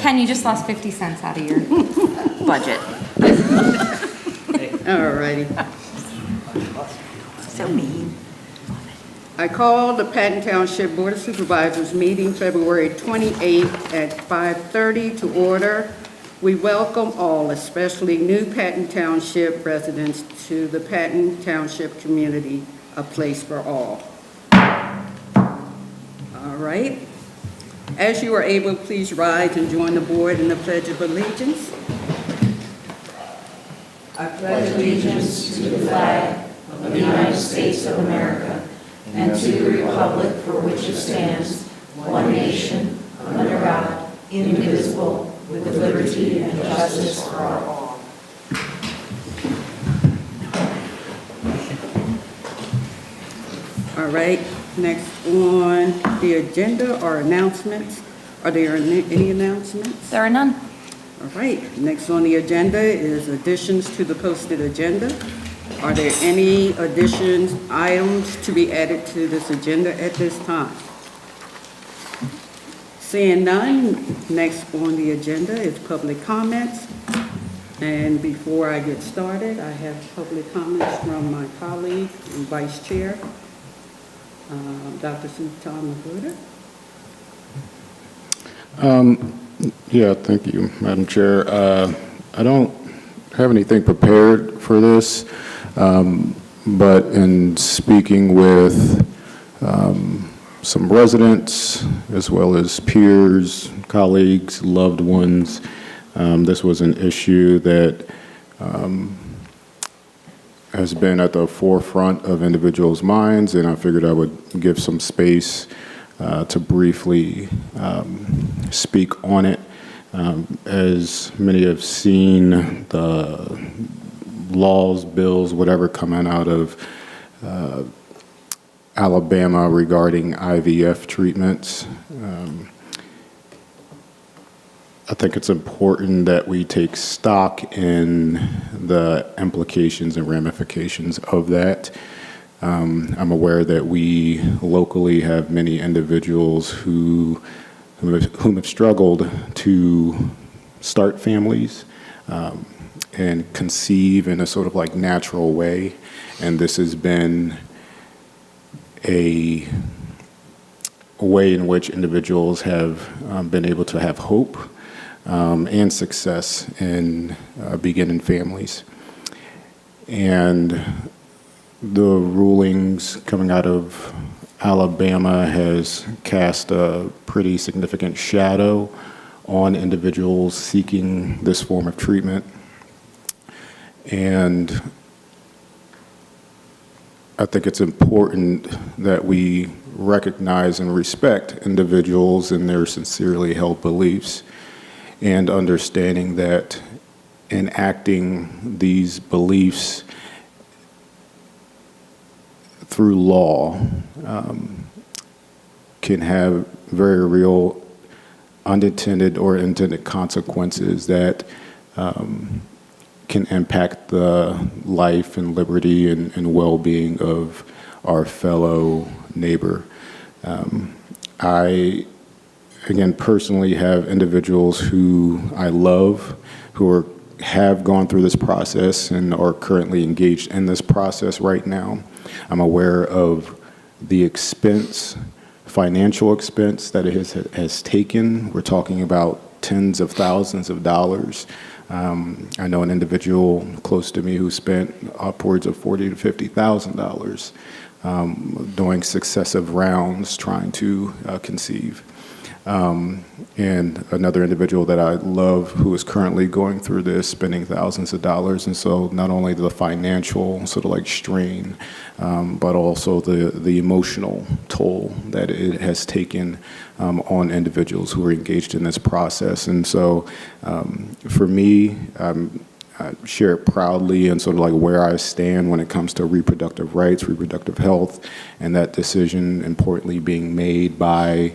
Ken, you just lost 50 cents out of your budget. All righty. So mean. I call the Patton Township Board of Supervisors meeting February 28th at 5:30 to order. We welcome all, especially new Patton Township residents, to the Patton Township community, a place for all. All right. As you are able, please rise and join the board in the Pledge of Allegiance. I pledge allegiance to the flag of the United States of America and to the republic for which it stands, one nation, under God, indivisible, with liberty and justice for all. All right, next on the agenda are announcements. Are there any announcements? There are none. All right, next on the agenda is additions to the posted agenda. Are there any additions, items to be added to this agenda at this time? Seeing none, next on the agenda is public comments. And before I get started, I have public comments from my colleague and Vice Chair, Dr. Sultan Mahouda. Yeah, thank you, Madam Chair. I don't have anything prepared for this, but in speaking with some residents, as well as peers, colleagues, loved ones, this was an issue that has been at the forefront of individuals' minds, and I figured I would give some space to briefly speak on it. As many have seen, the laws, bills, whatever coming out of Alabama regarding IVF treatments, I think it's important that we take stock in the implications and ramifications of that. I'm aware that we locally have many individuals whom have struggled to start families and conceive in a sort of like natural way, and this has been a way in which individuals have been able to have hope and success in beginning families. And the rulings coming out of Alabama has cast a pretty significant shadow on individuals seeking this form of treatment. And I think it's important that we recognize and respect individuals and their sincerely held beliefs, and understanding that enacting these beliefs through law can have very real unintended or intended consequences that can impact the life and liberty and well-being of our fellow neighbor. I, again, personally have individuals who I love, who have gone through this process and are currently engaged in this process right now. I'm aware of the expense, financial expense that it has taken. We're talking about tens of thousands of dollars. I know an individual close to me who spent upwards of $40,000 to $50,000 doing successive rounds trying to conceive. And another individual that I love who is currently going through this, spending thousands of dollars. And so not only the financial sort of like strain, but also the emotional toll that it has taken on individuals who are engaged in this process. And so for me, I share it proudly and sort of like where I stand when it comes to reproductive rights, reproductive health, and that decision importantly being made by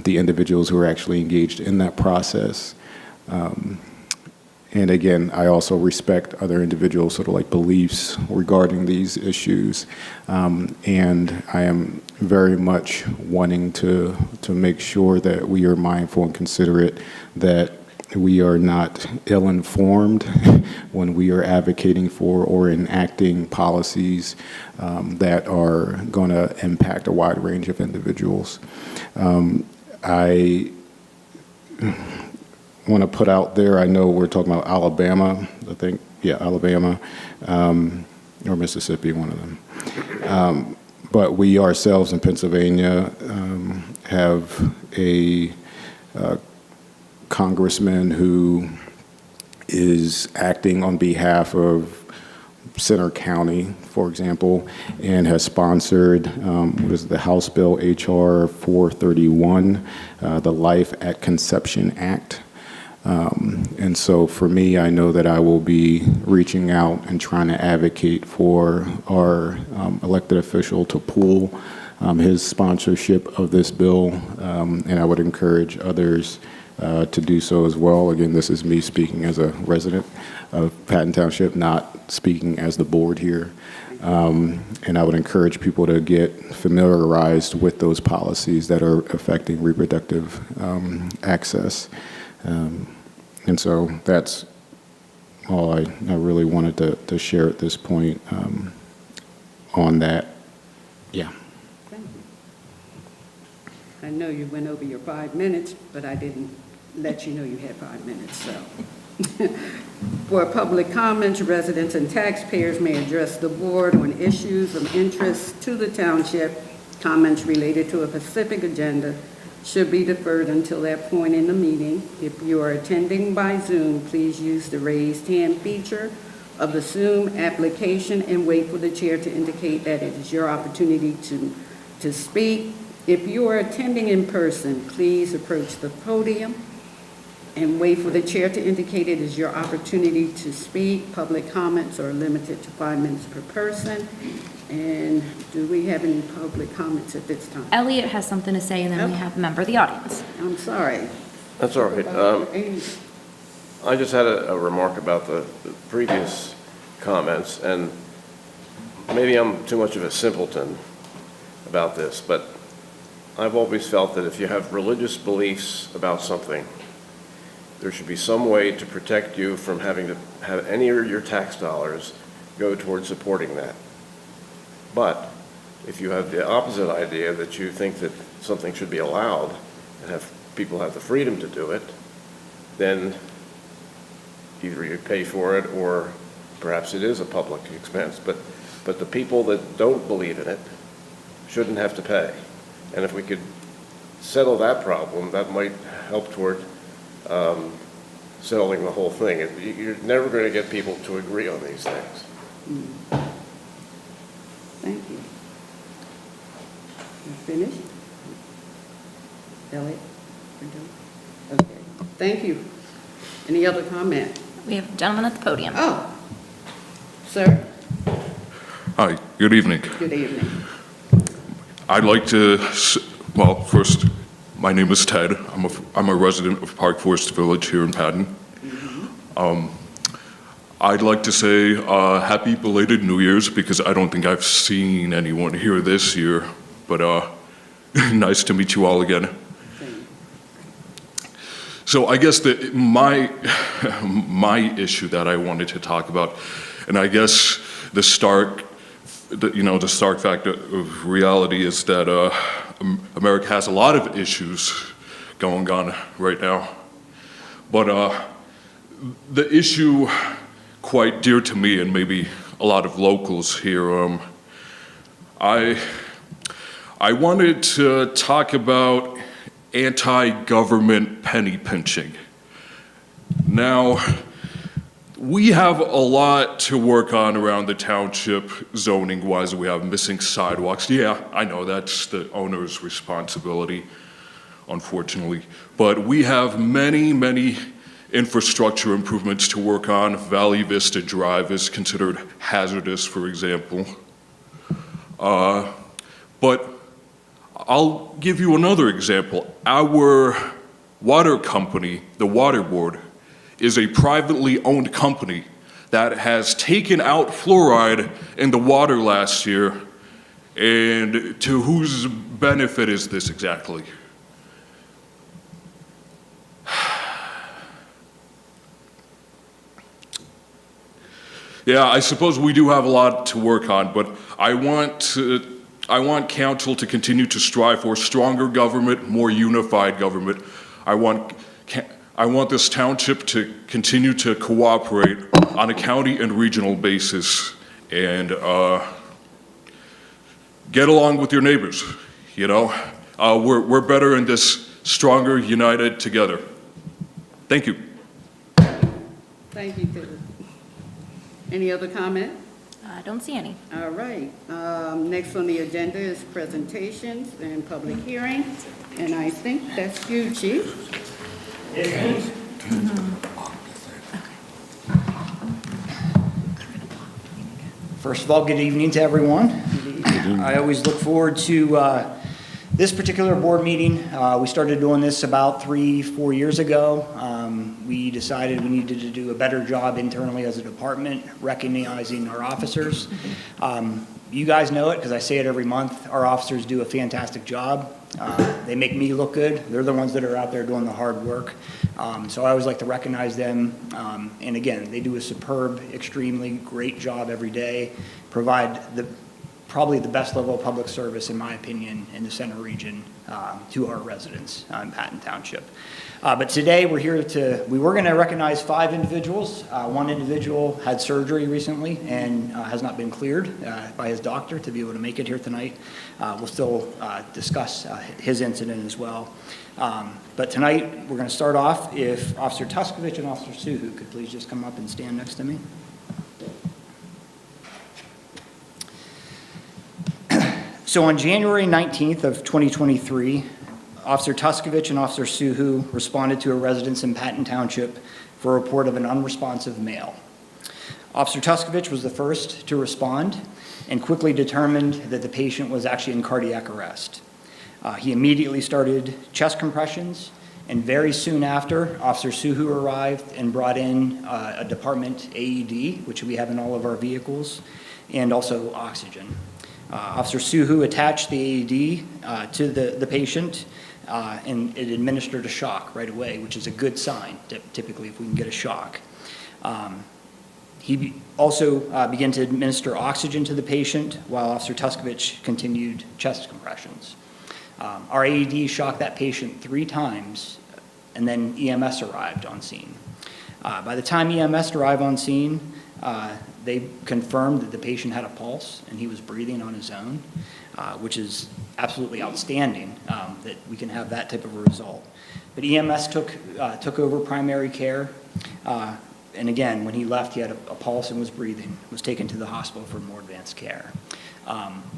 the individuals who are actually engaged in that process. And again, I also respect other individuals' sort of like beliefs regarding these issues. And I am very much wanting to make sure that we are mindful and considerate that we are not ill-informed when we are advocating for or enacting policies that are going to impact a wide range of individuals. I want to put out there, I know we're talking about Alabama, I think, yeah, Alabama, or Mississippi, one of them. But we ourselves in Pennsylvania have a congressman who is acting on behalf of Center County, for example, and has sponsored the House Bill HR 431, the Life at Conception Act. And so for me, I know that I will be reaching out and trying to advocate for our elected official to pool his sponsorship of this bill, and I would encourage others to do so as well. Again, this is me speaking as a resident of Patton Township, not speaking as the board here. And I would encourage people to get familiarized with those policies that are affecting reproductive access. And so that's all I really wanted to share at this point on that. Yeah. Thank you. I know you went over your 5 minutes, but I didn't let you know you had 5 minutes, so. For public comments, residents and taxpayers may address the board on issues of interest to the township. Comments related to a specific agenda should be deferred until that point in the meeting. If you are attending by Zoom, please use the raised hand feature of the Zoom application and wait for the chair to indicate that it is your opportunity to speak. If you are attending in person, please approach the podium and wait for the chair to indicate it is your opportunity to speak. Public comments are limited to 5 minutes per person. And do we have any public comments at this time? Elliot has something to say, and then we have a member of the audience. I'm sorry. That's all right. I just had a remark about the previous comments, and maybe I'm too much of a simpleton about this, but I've always felt that if you have religious beliefs about something, there should be some way to protect you from having to have any of your tax dollars go towards supporting that. But if you have the opposite idea, that you think that something should be allowed and have people have the freedom to do it, then either you pay for it or perhaps it is a public expense. But the people that don't believe in it shouldn't have to pay. And if we could settle that problem, that might help toward settling the whole thing. You're never going to get people to agree on these things. Thank you. You finished? Elliot? We're done? Okay. Thank you. Any other comment? We have a gentleman at the podium. Oh, sir. Hi, good evening. Good evening. I'd like to, well, first, my name is Ted. I'm a resident of Park Forest Village here in Patton. I'd like to say happy belated New Year's, because I don't think I've seen anyone here this year, but nice to meet you all again. So I guess my issue that I wanted to talk about, and I guess the stark fact of reality is that America has a lot of issues going on right now. But the issue quite dear to me, and maybe a lot of locals here, I wanted to talk about anti-government penny pinching. Now, we have a lot to work on around the township zoning-wise. We have missing sidewalks. Yeah, I know that's the owner's responsibility, unfortunately. But we have many, many infrastructure improvements to work on. Valley Vista Drive is considered hazardous, for example. But I'll give you another example. Our water company, the water board, is a privately owned company that has taken out fluoride in the water last year, and to whose benefit is this exactly? Yeah, I suppose we do have a lot to work on, but I want council to continue to strive for stronger government, more unified government. I want this township to continue to cooperate on a county and regional basis and get along with your neighbors, you know? We're better in this, stronger, united together. Thank you. Thank you, Philip. Any other comment? I don't see any. All right. Next on the agenda is presentations and public hearings, and I think that's you, Chief. First of all, good evening to everyone. I always look forward to this particular board meeting. We started doing this about 3-4 years ago. We decided we needed to do a better job internally as a department, recognizing our officers. You guys know it because I say it every month. Our officers do a fantastic job. They make me look good. They're the ones that are out there doing the hard work. So I always like to recognize them. And again, they do a superb, extremely great job every day, provide probably the best level of public service, in my opinion, in the center region to our residents in Patton Township. But today we were going to recognize 5 individuals. One individual had surgery recently and has not been cleared by his doctor to be able to make it here tonight. We'll still discuss his incident as well. But tonight we're going to start off if Officer Tuskovich and Officer Suhu could please just come up and stand next to me. So on January 19th of 2023, Officer Tuskovich and Officer Suhu responded to a residence in Patton Township for a report of an unresponsive male. Officer Tuskovich was the first to respond and quickly determined that the patient was actually in cardiac arrest. He immediately started chest compressions, and very soon after, Officer Suhu arrived and brought in a department AED, which we have in all of our vehicles, and also oxygen. Officer Suhu attached the AED to the patient, and it administered a shock right away, which is a good sign, typically, if we can get a shock. He also began to administer oxygen to the patient while Officer Tuskovich continued chest compressions. Our AED shocked that patient 3 times, and then EMS arrived on scene. By the time EMS arrived on scene, they confirmed that the patient had a pulse and he was breathing on his own, which is absolutely outstanding that we can have that type of a result. But EMS took over primary care, and again, when he left, he had a pulse and was breathing, was taken to the hospital for more advanced care.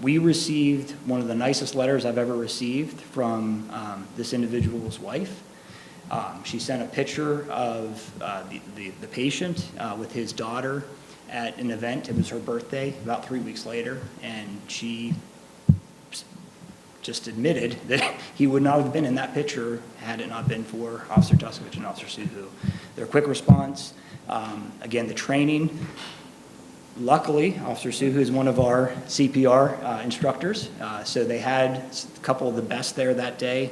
We received one of the nicest letters I've ever received from this individual's wife. She sent a picture of the patient with his daughter at an event. It was her birthday about 3 weeks later, and she just admitted that he would not have been in that picture had it not been for Officer Tuskovich and Officer Suhu. Their quick response, again, the training. Luckily, Officer Suhu is one of our CPR instructors, so they had a couple of the best there that day.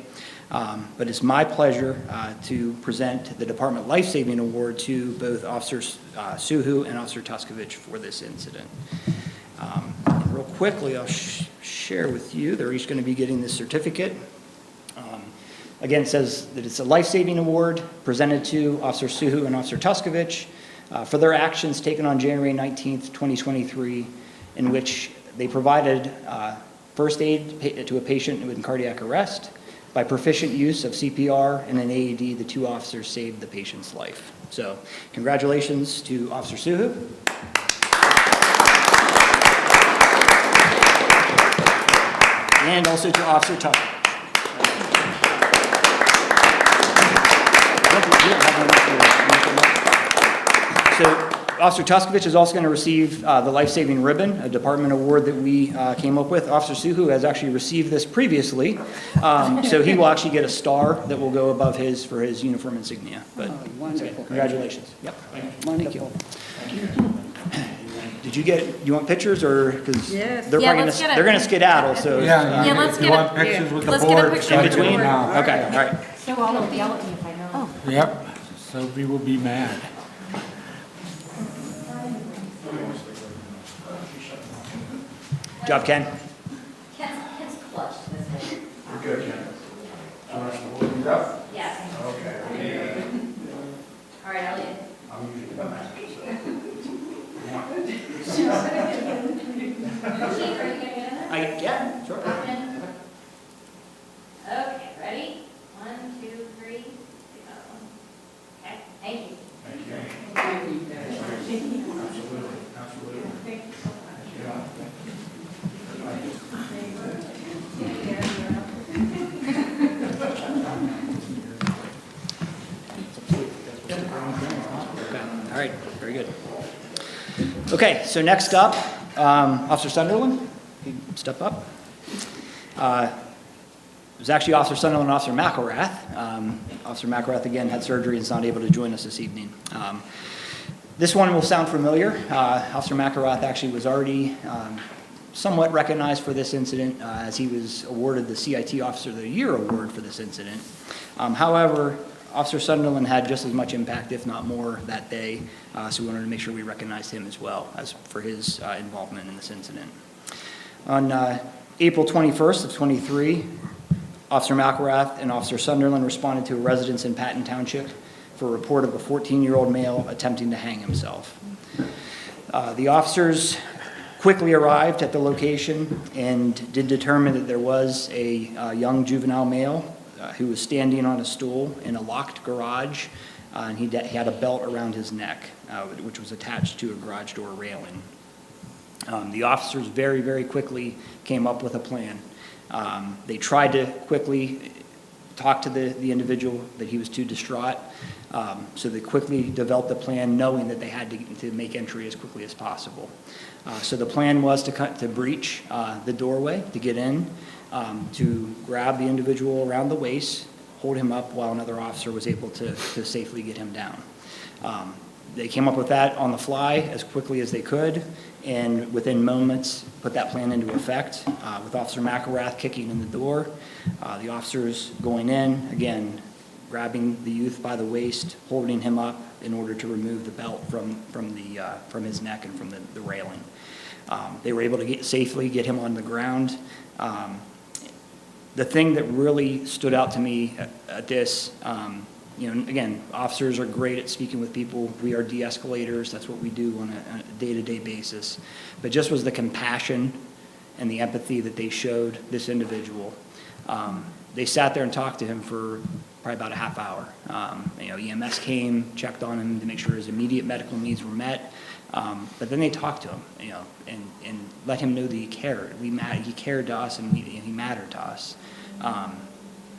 But it's my pleasure to present the Department Life Saving Award to both Officers Suhu and Officer Tuskovich for this incident. Real quickly, I'll share with you, they're each going to be getting this certificate. Again, it says that it's a Life Saving Award presented to Officer Suhu and Officer Tuskovich for their actions taken on January 19th, 2023, in which they provided first aid to a patient in cardiac arrest. By proficient use of CPR and an AED, the 2 officers saved the patient's life. So, congratulations to Officer Suhu. And also to Officer Tuskovich. So, Officer Tuskovich is also going to receive the Life Saving Ribbon, a department award that we came up with. Officer Suhu has actually received this previously, so he will actually get a star that will go above his for his uniform insignia. But Wonderful. Congratulations. Yep. Wonderful. Did you you want pictures or, because Yes. they're Yeah, probably let's gonna, get they're it. gonna skedaddle, so. Yeah, let's If you get want a- pictures with the let's get a board, picture send In it to me between? now. Okay, all right. So all of yell at me if I know. Oh. Yep, Sophie will be mad. Good job, Ken. Ken's clutch this way. You're good, Ken. Do you want us to hold these up? Yes. Okay. All right, Elliot. I'm usually the master. Chief, are you gonna get in there? Yeah, sure. Okay, ready? 1, 2, 3. Go. Okay, thank you. Absolutely, absolutely. All right, very good. Okay, so next up, Officer Sunderland, you step up. It was actually Officer Sunderland and Officer McElrath. Officer McElrath, again, had surgery and is not able to join us this evening. This one will sound familiar. Officer McElrath actually was already somewhat recognized for this incident as he was awarded the CIT Officer of the Year award for this incident. However, Officer Sunderland had just as much impact, if not more, that day, so we wanted to make sure we recognized him as well as for his involvement in this incident. On April 21st of 23, Officer McElrath and Officer Sunderland responded to a residence in Patton Township for a report of a 14-year-old male attempting to hang himself. The officers quickly arrived at the location and did determine that there was a young juvenile male who was standing on a stool in a locked garage, and he had a belt around his neck, which was attached to a garage door railing. The officers very, very quickly came up with a plan. They tried to quickly talk to the individual, that he was too distraught, so they quickly developed a plan knowing that they had to make entry as quickly as possible. So the plan was to breach the doorway, to get in, to grab the individual around the waist, hold him up while another officer was able to safely get him down. They came up with that on the fly as quickly as they could, and within moments put that plan into effect, with Officer McElrath kicking in the door, the officers going in, again, grabbing the youth by the waist, holding him up in order to remove the belt from his neck and from the railing. They were able to safely get him on the ground. The thing that really stood out to me at this, again, officers are great at speaking with people. We are de-escalators. That's what we do on a day-to-day basis. But just was the compassion and the empathy that they showed this individual. They sat there and talked to him for probably about a half hour. EMS came, checked on him to make sure his immediate medical needs were met. But then they talked to him, and let him know that he cared. He cared to us, and he mattered to us.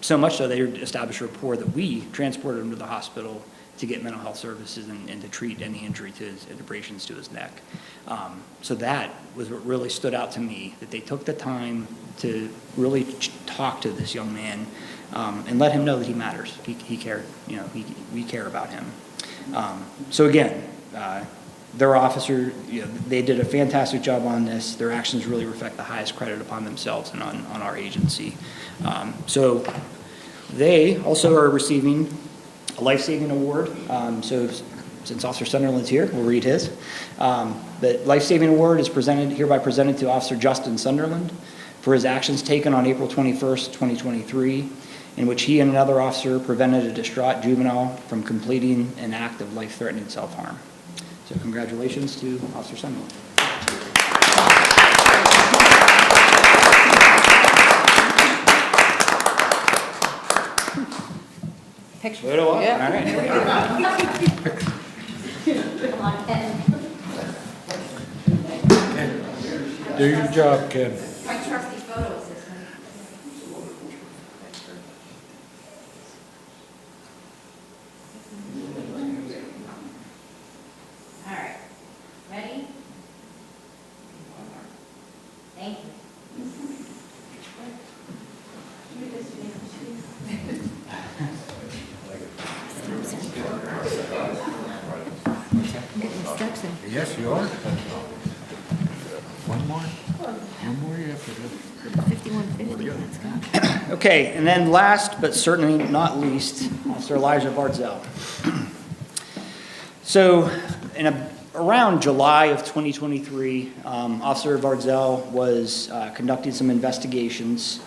So much so they established a rapport that we transported him to the hospital to get mental health services and to treat any injury to his abrasions to his neck. So that was what really stood out to me, that they took the time to really talk to this young man and let him know that he matters. He cared. We care about him. So again, their officer, they did a fantastic job on this. Their actions really reflect the highest credit upon themselves and on our agency. So they also are receiving a life-saving award. So since Officer Sunderland's here, we'll read his. The life-saving award is hereby presented to Officer Justin Sunderland for his actions taken on April 21st, 2023, in which he and another officer prevented a distraught juvenile from completing an act of life-threatening self-harm. So congratulations to Officer Sunderland. Picture. Photo op? Yeah. All right, here we go. Come on, Ken. Do your job, Ken. My trusty photo assistant. All right. Ready? Thank you. Yes, you are. One more? One more you have to do. 5150, let's go. Okay, and then last but certainly not least, Officer Elijah Bardzell. So around July of 2023, Officer Bardzell was conducting some investigations,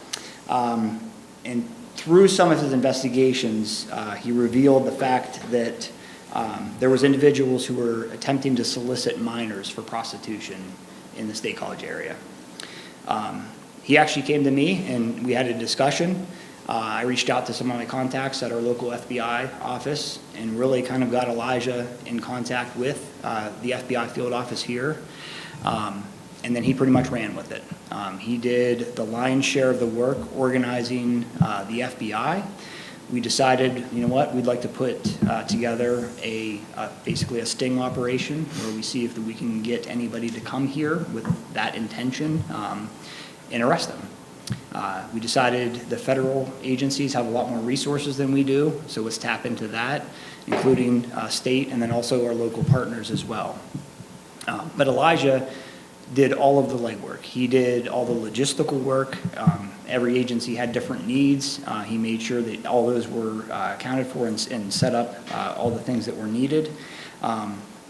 and through some of his investigations, he revealed the fact that there was individuals who were attempting to solicit minors for prostitution in the State College area. He actually came to me and we had a discussion. I reached out to some of my contacts at our local FBI office and really kind of got Elijah in contact with the FBI field office here. And then he pretty much ran with it. He did the lion's share of the work organizing the FBI. We decided, you know what, we'd like to put together basically a sting operation where we see if we can get anybody to come here with that intention and arrest them. We decided the federal agencies have a lot more resources than we do, so let's tap into that, including state and then also our local partners as well. But Elijah did all of the legwork. He did all the logistical work. Every agency had different needs. He made sure that all those were accounted for and set up all the things that were needed.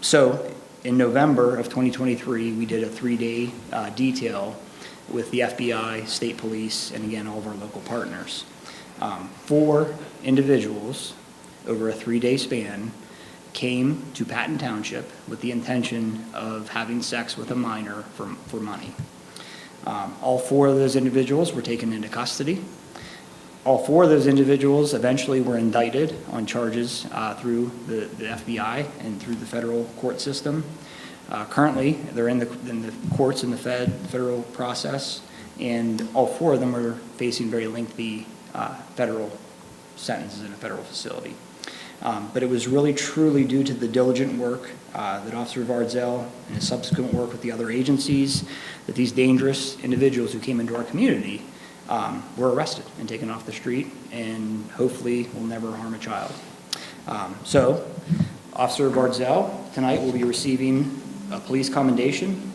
So in November of 2023, we did a 3-day detail with the FBI, state police, and again, all of our local partners. 4 individuals over a 3-day span came to Patton Township with the intention of having sex with a minor for money. All 4 of those individuals were taken into custody. All 4 of those individuals eventually were indicted on charges through the FBI and through the federal court system. Currently, they're in the courts in the federal process, and all 4 of them are facing very lengthy federal sentences in a federal facility. But it was really truly due to the diligent work that Officer Bardzell and his subsequent work with the other agencies that these dangerous individuals who came into our community were arrested and taken off the street and hopefully will never harm a child. So Officer Bardzell tonight will be receiving a police commendation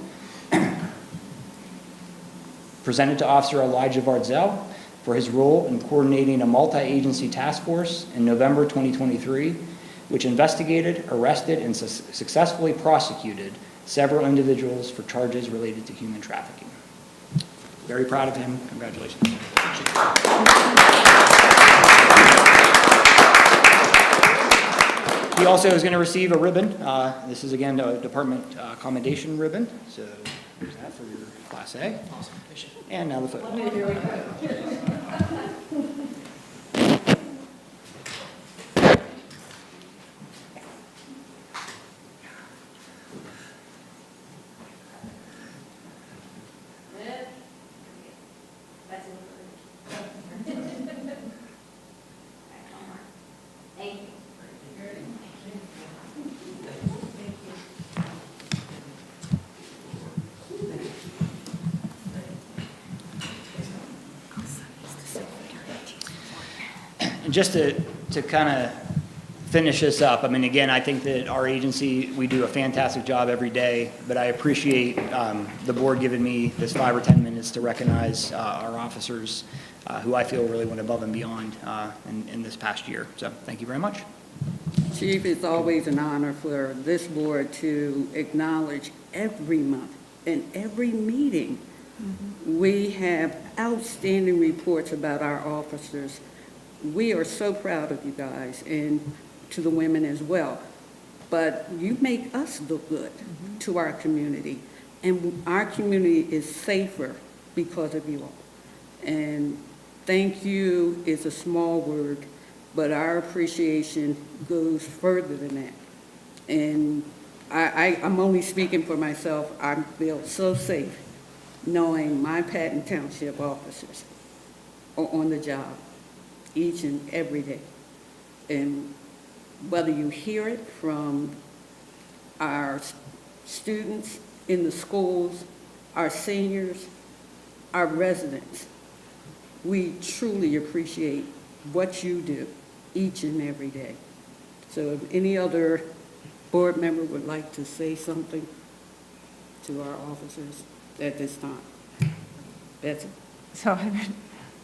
presented to Officer Elijah Bardzell for his role in coordinating a multi-agency task force in November 2023, which investigated, arrested, and successfully prosecuted several individuals for charges related to human trafficking. Very proud of him. Congratulations. He also is going to receive a ribbon. This is, again, a department commendation ribbon. So there's that for your Class A. Awesome. And now the photo. Here we go. Thank you. And just to kind of finish this up, I mean, again, I think that our agency, we do a fantastic job every day, but I appreciate the board giving me this 5 or 10 minutes to recognize our officers who I feel really went above and beyond in this past year. So thank you very much. Chief, it's always an honor for this board to acknowledge every month and every meeting. We have outstanding reports about our officers. We are so proud of you guys, and to the women as well. But you make us look good to our community, and our community is safer because of you all. And thank you is a small word, but our appreciation goes further than that. And I'm only speaking for myself. I feel so safe knowing my Patton Township officers are on the job each and every day. And whether you hear it from our students in the schools, our seniors, our residents, we truly appreciate what you do each and every day. So if any other board member would like to say something to our officers at this time? Betsy? So I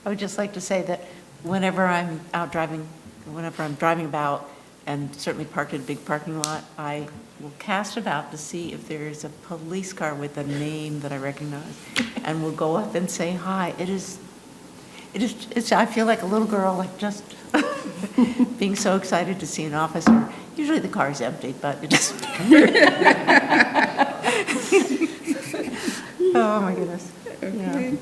would just like to say that whenever I'm out driving, whenever I'm driving about, and certainly parked in a big parking lot, I will cast about to see if there is a police car with a name that I recognize, and will go up and say hi. I feel like a little girl, like just being so excited to see an officer. Usually the car is empty, but it doesn't matter. Oh, my goodness. Okay.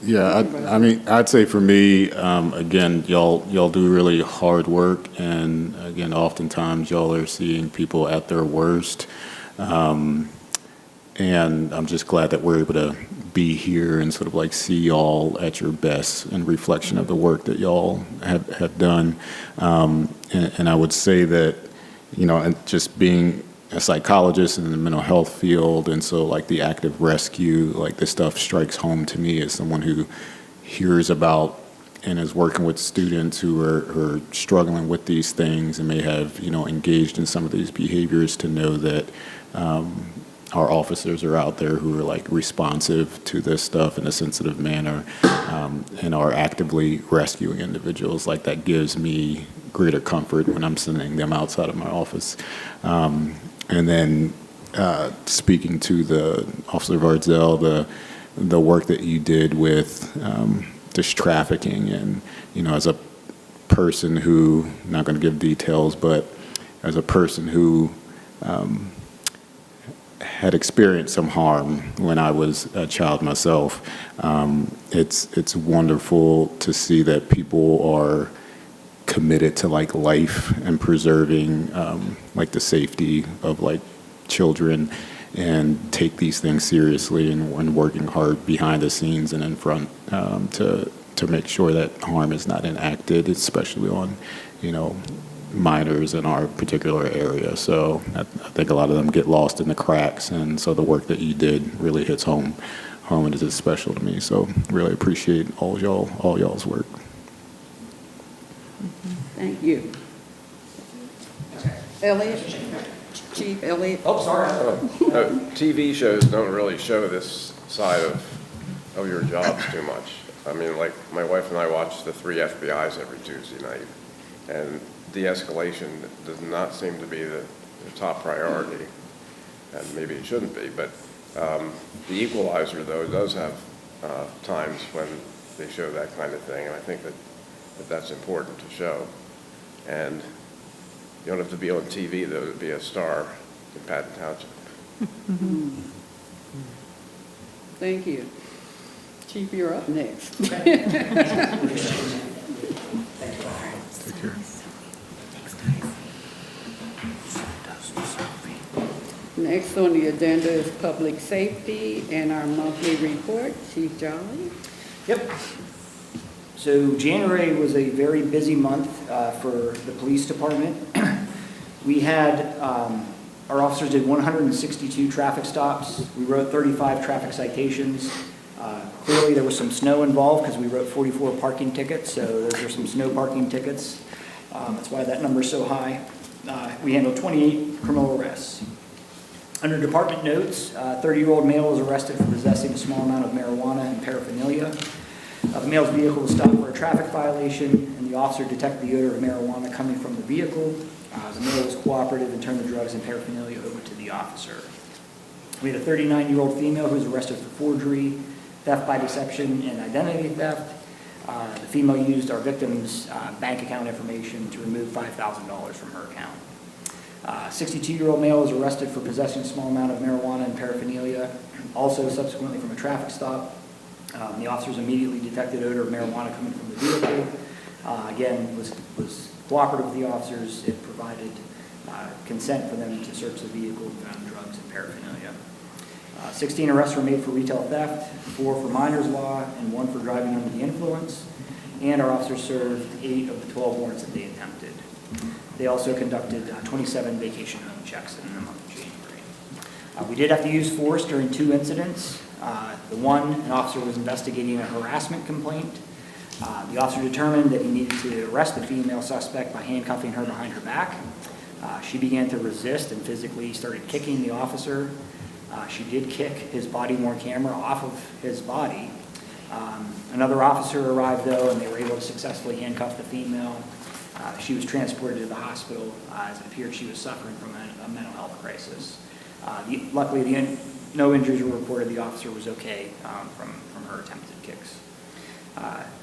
Yeah, I mean, I'd say for me, again, y'all do really hard work, and again, oftentimes y'all are seeing people at their worst. And I'm just glad that we're able to be here and sort of like see y'all at your best in reflection of the work that y'all have done. And I would say that, you know, and just being a psychologist in the mental health field, and so like the active rescue, like this stuff strikes home to me as someone who hears about and is working with students who are struggling with these things and may have, you know, engaged in some of these behaviors, to know that our officers are out there who are like responsive to this stuff in a sensitive manner, and are actively rescuing individuals. Like that gives me greater comfort when I'm sending them outside of my office. And then speaking to the Officer Vardzell, the work that you did with this trafficking, and, you know, as a person who, not going to give details, but as a person who had experienced some harm when I was a child myself, it's wonderful to see that people are committed to like life and preserving like the safety of like children, and take these things seriously, and working hard behind the scenes and in front to make sure that harm is not enacted, especially on, you know, minors in our particular area. So I think a lot of them get lost in the cracks, and so the work that you did really hits home, and is special to me. So really appreciate all y'all's work. Thank you. Elliot? Chief Elliot? Oh, sorry. TV shows don't really show this side of your jobs too much. I mean, like, my wife and I watch the 3 FBIs every Tuesday night, and de-escalation does not seem to be the top priority, and maybe it shouldn't be, but the Equalizer, though, does have times when they show that kind of thing, and I think that that's important to show. And you don't have to be on TV, though, to be a star in Patton Township. Thank you. Chief, you're up next. Take care. Next on the agenda is public safety and our monthly report. Chief Jolly? Yep. So January was a very busy month for the police department. We had, our officers did 162 traffic stops. We wrote 35 traffic citations. Clearly there was some snow involved because we wrote 44 parking tickets, so those are some snow parking tickets. That's why that number is so high. We handled 28 criminal arrests. Under department notes, a 30-year-old male was arrested for possessing a small amount of marijuana and paraphernalia. The male's vehicle was stopped for a traffic violation, and the officer detected the odor of marijuana coming from the vehicle. The male was cooperative and turned the drugs and paraphernalia over to the officer. We had a 39-year-old female who was arrested for forgery, theft by deception, and identity theft. The female used our victim's bank account information to remove $5,000 from her account. 62-year-old male was arrested for possessing a small amount of marijuana and paraphernalia, also subsequently from a traffic stop. The officers immediately detected odor of marijuana coming from the vehicle. Again, was cooperative with the officers. It provided consent for them to search the vehicle and found drugs and paraphernalia. 16 arrests were made for retail theft, 4 for minors law, and 1 for driving under the influence. And our officers served 8 of the 12 warrants that they attempted. They also conducted 27 vacation home checks in the month of January. We did have to use force during 2 incidents. The one, an officer was investigating a harassment complaint. The officer determined that he needed to arrest the female suspect by handcuffing her behind her back. She began to resist and physically started kicking the officer. She did kick his body-worn camera off of his body. Another officer arrived, though, and they were able to successfully handcuff the female. She was transported to the hospital as it appeared she was suffering from a mental health crisis. Luckily, no injuries were reported. The officer was okay from her attempted kicks.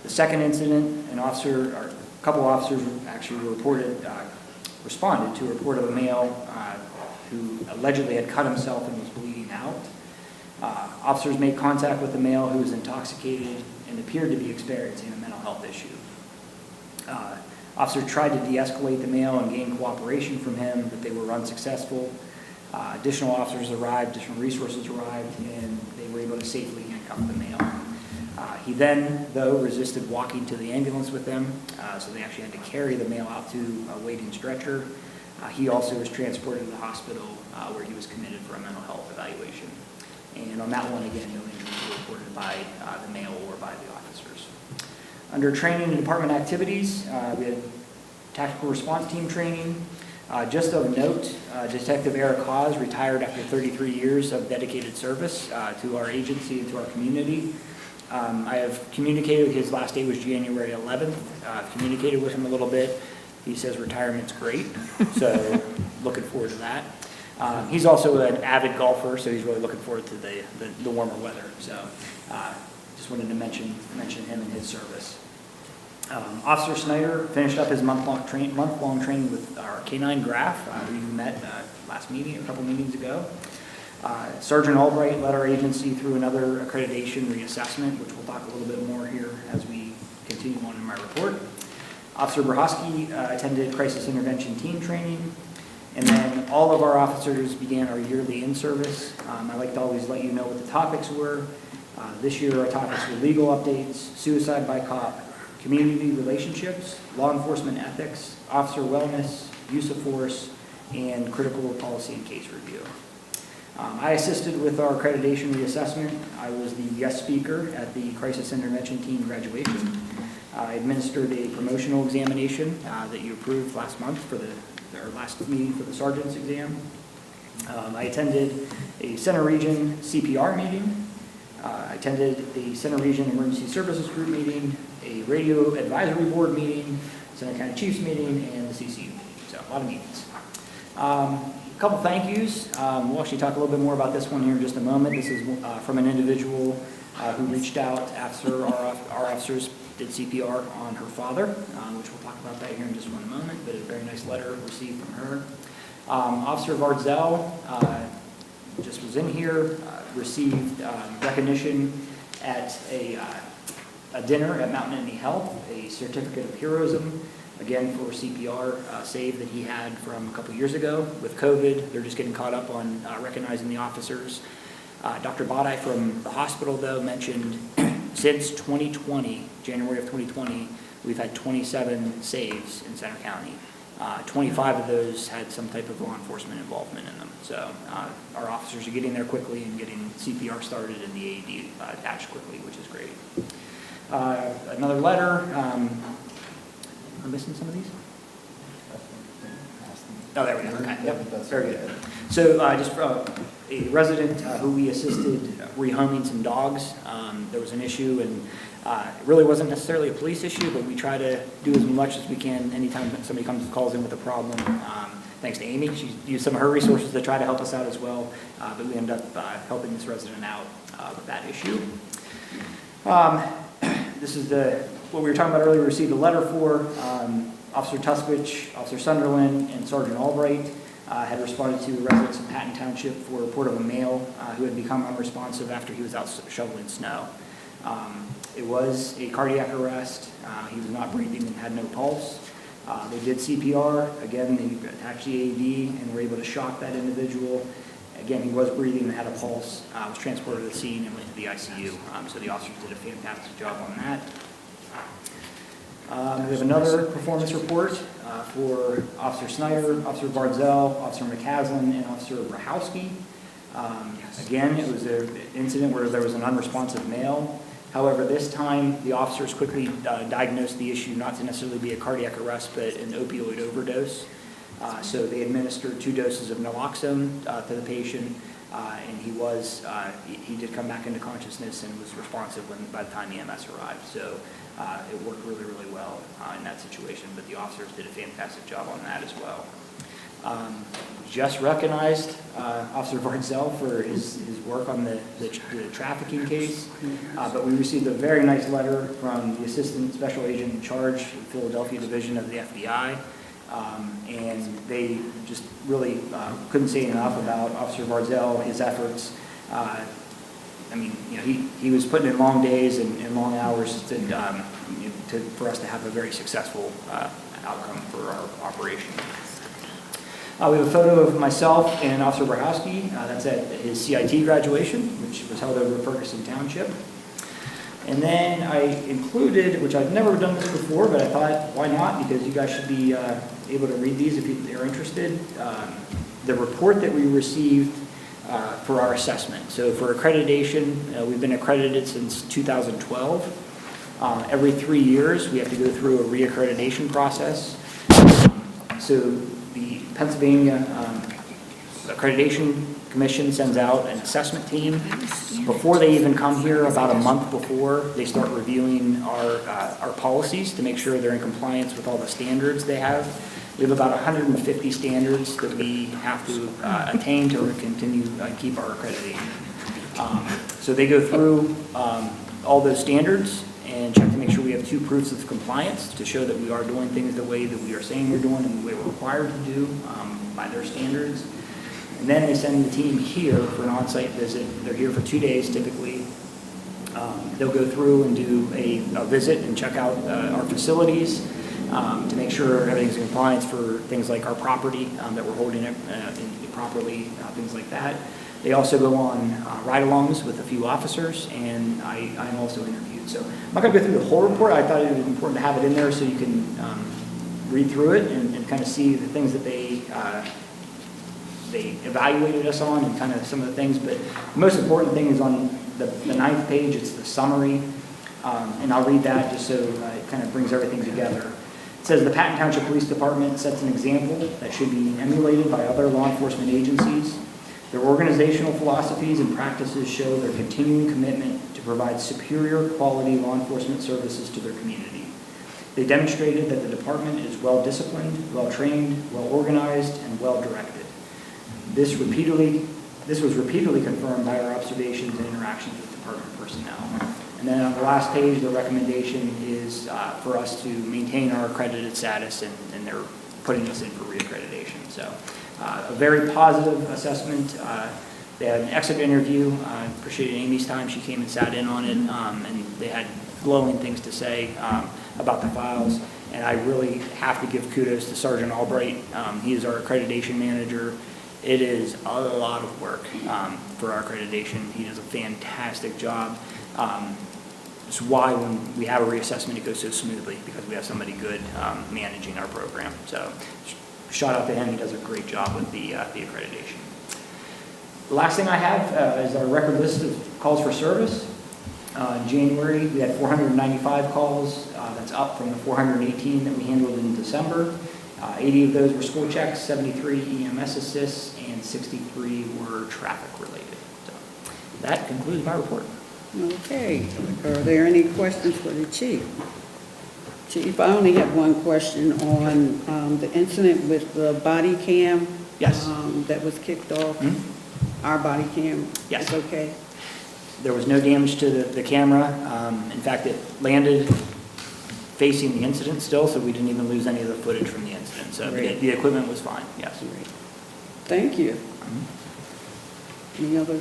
The second incident, a couple officers actually responded to a report of a male who allegedly had cut himself and was bleeding out. Officers made contact with the male who was intoxicated and appeared to be experiencing a mental health issue. Officers tried to de-escalate the male and gain cooperation from him, but they were unsuccessful. Additional officers arrived, additional resources arrived, and they were able to safely handcuff the male. He then, though, resisted walking to the ambulance with them, so they actually had to carry the male out to a waiting stretcher. He also was transported to the hospital where he was committed for a mental health evaluation. And on that one, again, no injuries were reported by the male or by the officers. Under training and department activities, we had tactical response team training. Just of note, Detective Eric Hawes retired after 33 years of dedicated service to our agency and to our community. I have communicated, his last day was January 11th. I've communicated with him a little bit. He says retirement's great, so looking forward to that. He's also an avid golfer, so he's really looking forward to the warmer weather. So just wanted to mention him and his service. Officer Snyder finished up his month-long training with our K-9 Graph, who you met last meeting, a couple meetings ago. Sergeant Albright led our agency through another accreditation reassessment, which we'll talk a little bit more here as we continue on in my report. Officer Brahowski attended crisis intervention team training. And then all of our officers began our yearly in-service. I like to always let you know what the topics were. This year our topics were legal updates, suicide by cop, community relationships, law enforcement ethics, officer wellness, use of force, and critical policy and case review. I assisted with our accreditation reassessment. I was the guest speaker at the crisis intervention team graduation. I administered a promotional examination that you approved last month for our last meeting for the sergeant's exam. I attended a Center Region CPR meeting. I attended the Center Region Emergency Services Group meeting, a Radio Advisory Board meeting, Center County Chiefs meeting, and the CCU meeting. So a lot of meetings. A couple thank yous. We'll actually talk a little bit more about this one here in just a moment. This is from an individual who reached out after our officers did CPR on her father, which we'll talk about that here in just one moment, but a very nice letter received from her. Officer Vardzell just was in here, received recognition at a dinner at Mount Nittany Health, a certificate of heroism, again for CPR save that he had from a couple years ago. With COVID, they're just getting caught up on recognizing the officers. Dr. Bodai from the hospital, though, mentioned since 2020, January of 2020, we've had 27 saves in Center County. 25 of those had some type of law enforcement involvement in them. So our officers are getting there quickly and getting CPR started and the AED attached quickly, which is great. Another letter. Am I missing some of these? Oh, there we go. Okay. Yep. Very good. So just a resident who we assisted rehoming some dogs. There was an issue, and it really wasn't necessarily a police issue, but we try to do as much as we can anytime somebody calls in with a problem. Thanks to Amy. She used some of her resources to try to help us out as well, but we ended up helping this resident out with that issue. This is what we were talking about earlier. We received a letter for Officer Tuskwich, Officer Sunderland, and Sergeant Albright had responded to residents in Patton Township for a report of a male who had become unresponsive after he was out shoveling snow. It was a cardiac arrest. He was not breathing and had no pulse. They did CPR. Again, they attached the AED and were able to shock that individual. Again, he was breathing and had a pulse, was transported to the scene and went to the ICU. So the officers did a fantastic job on that. We have another performance report for Officer Snyder, Officer Vardzell, Officer McCaslin, and Officer Brahowski. Again, it was an incident where there was an unresponsive male. However, this time the officers quickly diagnosed the issue not to necessarily be a cardiac arrest, but an opioid overdose. So they administered 2 doses of naloxone to the patient, and he did come back into consciousness and was responsive by the time EMS arrived. So it worked really, really well in that situation, but the officers did a fantastic job on that as well. Just recognized Officer Vardzell for his work on the trafficking case, but we received a very nice letter from the Assistant Special Agent in charge of the Philadelphia Division of the FBI, and they just really couldn't say enough about Officer Vardzell, his efforts. I mean, you know, he was putting in long days and long hours for us to have a very successful outcome for our operation. We have a photo of myself and Officer Brahowski. That's at his CIT graduation, which was held over at Ferguson Township. And then I included, which I've never done this before, but I thought, why not? Because you guys should be able to read these if you're interested. The report that we received for our assessment. So for accreditation, we've been accredited since 2012. Every 3 years, we have to go through a reaccreditation process. So the Pennsylvania Accreditation Commission sends out an assessment team. Before they even come here, about a month before, they start reviewing our policies to make sure they're in compliance with all the standards they have. We have about 150 standards that we have to attain to continue keep our accreditation. So they go through all those standards and check to make sure we have 2 proofs of compliance to show that we are doing things the way that we are saying we're doing and the way we're required to do by their standards. And then they send the team here for an on-site visit. They're here for 2 days typically. They'll go through and do a visit and check out our facilities to make sure everything's in compliance for things like our property, that we're holding it properly, things like that. They also go on ride-alongs with a few officers, and I'm also interviewed. So I'm not going to go through the whole report. I thought it was important to have it in there so you can read through it and kind of see the things that they evaluated us on and kind of some of the things. But the most important thing is on the 9th page. It's the summary, and I'll read that just so it kind of brings everything together. It says the Patton Township Police Department sets an example that should be emulated by other law enforcement agencies. Their organizational philosophies and practices show their continuing commitment to provide superior quality law enforcement services to their community. They demonstrated that the department is well-disciplined, well-trained, well-organized, and well-directed. This was repeatedly confirmed by our observations and interactions with department personnel. And then on the last page, the recommendation is for us to maintain our accredited status, and they're putting us in for reaccreditation. So a very positive assessment. They had an exit interview. I appreciated Amy's time. She came and sat in on it, and they had glowing things to say about the files. And I really have to give kudos to Sergeant Albright. He is our accreditation manager. It is a lot of work for our accreditation. He does a fantastic job. It's why when we have a reassessment, it goes so smoothly, because we have somebody good managing our program. So shout out to him. He does a great job with the accreditation. The last thing I have is our record list of calls for service. In January, we had 495 calls. That's up from the 418 that we handled in December. 80 of those were school checks, 73 EMS assists, and 63 were traffic related. So that concludes my report. Okay, are there any questions for the chief? Chief, I only have one question on the incident with the body cam. Yes. That was kicked off. Mm-hmm. Our body cam. Yes. Is okay. There was no damage to the camera. In fact, it landed facing the incident still, so we didn't even lose any of the footage from the incident. So the equipment was fine, yes. Great. Thank you. Mm-hmm. Any other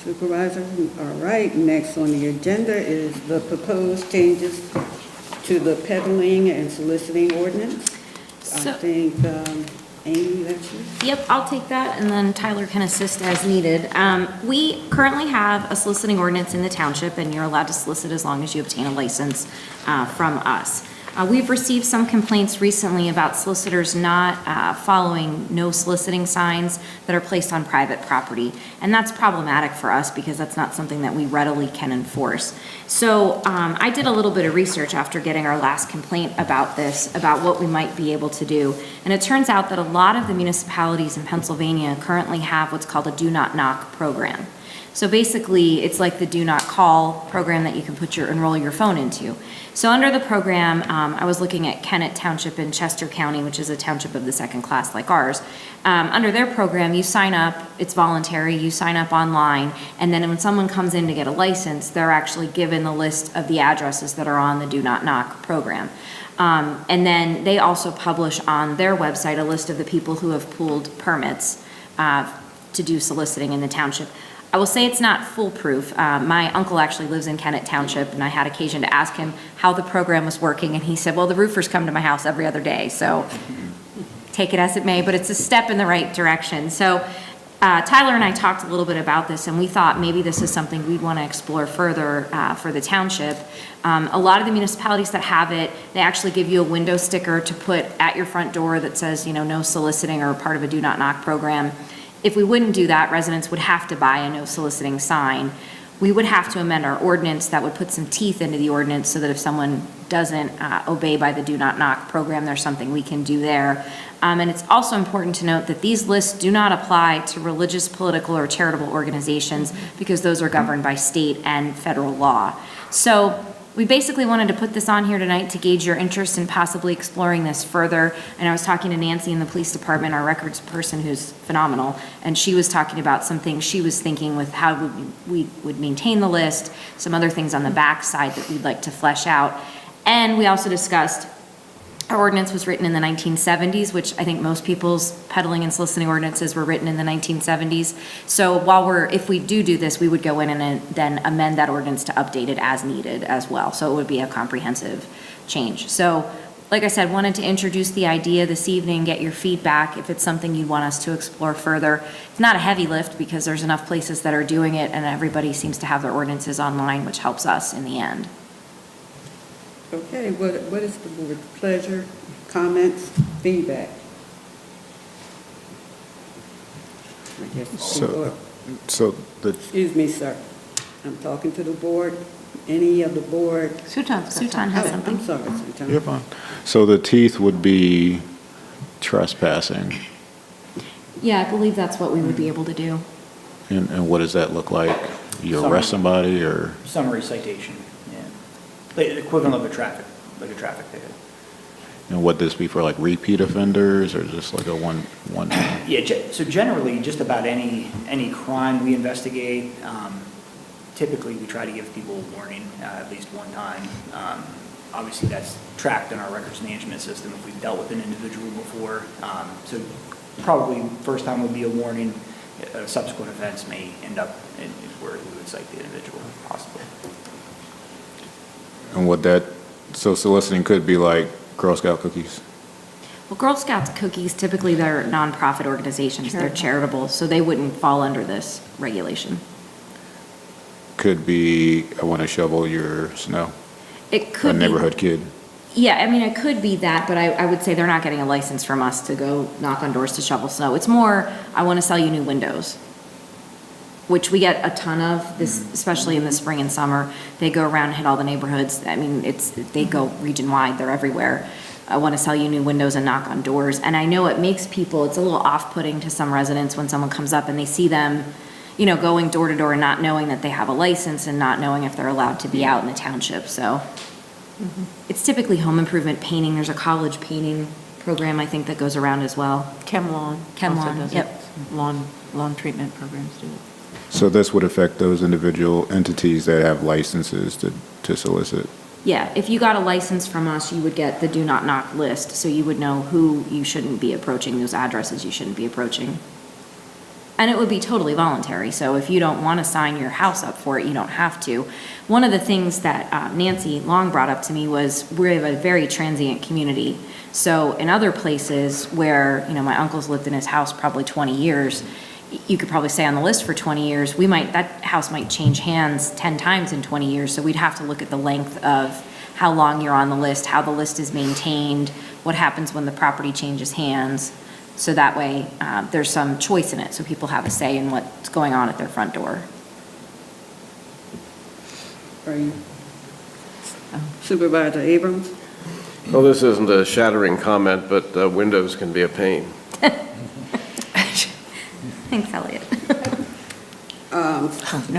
supervisors? All right, next on the agenda is the proposed changes to the peddling and soliciting ordinance. So- I think, Amy, that's you? Yep, I'll take that, and then Tyler can assist as needed. We currently have a soliciting ordinance in the township, and you're allowed to solicit as long as you obtain a license from us. We've received some complaints recently about solicitors not following no soliciting signs that are placed on private property. And that's problematic for us because that's not something that we readily can enforce. So I did a little bit of research after getting our last complaint about this, about what we might be able to do. And it turns out that a lot of the municipalities in Pennsylvania currently have what's called a do not knock program. So basically, it's like the do not call program that you can enroll your phone into. So under the program, I was looking at Patton Township in Chester County, which is a township of the second class like ours. Under their program, you sign up, it's voluntary, you sign up online, and then when someone comes in to get a license, they're actually given the list of the addresses that are on the do not knock program. And then they also publish on their website a list of the people who have pulled permits to do soliciting in the township. I will say it's not foolproof. My uncle actually lives in Patton Township, and I had occasion to ask him how the program was working, and he said, well, the roofers come to my house every other day, so take it as it may, but it's a step in the right direction. So Tyler and I talked a little bit about this, and we thought maybe this is something we'd want to explore further for the township. A lot of the municipalities that have it, they actually give you a window sticker to put at your front door that says, you know, no soliciting or part of a do not knock program. If we wouldn't do that, residents would have to buy a no soliciting sign. We would have to amend our ordinance that would put some teeth into the ordinance so that if someone doesn't obey by the do not knock program, there's something we can do there. And it's also important to note that these lists do not apply to religious, political, or charitable organizations because those are governed by state and federal law. So we basically wanted to put this on here tonight to gauge your interest in possibly exploring this further. And I was talking to Nancy in the police department, our records person who's phenomenal, and she was talking about some things she was thinking with how we would maintain the list, some other things on the back side that we'd like to flesh out. And we also discussed our ordinance was written in the 1970s, which I think most people's peddling and soliciting ordinances were written in the 1970s. So if we do this, we would go in and then amend that ordinance to update it as needed as well. So it would be a comprehensive change. So like I said, wanted to introduce the idea this evening, get your feedback if it's something you want us to explore further. It's not a heavy lift because there's enough places that are doing it and everybody seems to have their ordinances online, which helps us in the end. Okay, what is the board's pleasure, comments, feedback? I guess it's the board. Excuse me, sir. I'm talking to the board. Any of the board? Sutan has something. I'm sorry, Sutan. You're fine. So the teeth would be trespassing, Yeah, I believe that's what we would be able to do. and what does that look like? You arrest somebody, or? Summary citation, yeah. The equivalent of a traffic ticket. And would this be for like repeat offenders or just like a one? Yeah, so generally, just about any crime we investigate, typically we try to give people a warning at least one time. Obviously, that's tracked in our records management system if we've dealt with an individual before. So probably first time would be a warning. Subsequent events may end up in where we would cite the individual, possibly. And so soliciting could be like Girl Scout cookies? Well, Girl Scouts cookies, typically they're nonprofit organizations, they're charitable, so they wouldn't fall under this regulation. Could be, I want to shovel your snow. It could be. A neighborhood kid. Yeah, I mean, it could be that, but I would say they're not getting a license from us to go knock on doors to shovel snow. It's more, I want to sell you new windows, which we get a ton of, especially in the spring and summer. They go around and hit all the neighborhoods. I mean, they go region-wide, they're everywhere. I want to sell you new windows and knock on doors. And I know it makes people, it's a little off-putting to some residents when someone comes up and they see them, you know, going door to door and not knowing that they have a license and not knowing if they're allowed to be out in the township, so. It's typically home improvement painting. There's a college painting program, I think, that goes around as well. ChemLawn. ChemLawn, yep. Lawn treatment programs do it. So this would affect those individual entities that have licenses to solicit? Yeah, if you got a license from us, you would get the do not knock list, so you would know who you shouldn't be approaching, those addresses you shouldn't be approaching. And it would be totally voluntary, so if you don't want to sign your house up for it, you don't have to. One of the things that Nancy Long brought up to me was we have a very transient community. So in other places where, you know, my uncle's lived in his house probably 20 years, you could probably stay on the list for 20 years. That house might change hands 10 times in 20 years, so we'd have to look at the length of how long you're on the list, how the list is maintained, what happens when the property changes hands. So that way, there's some choice in it, so people have a say in what's going on at their front door. Are you? Supervisor Abrams? Well, this isn't a shattering comment, but windows can be a pain. Thanks, Elliot.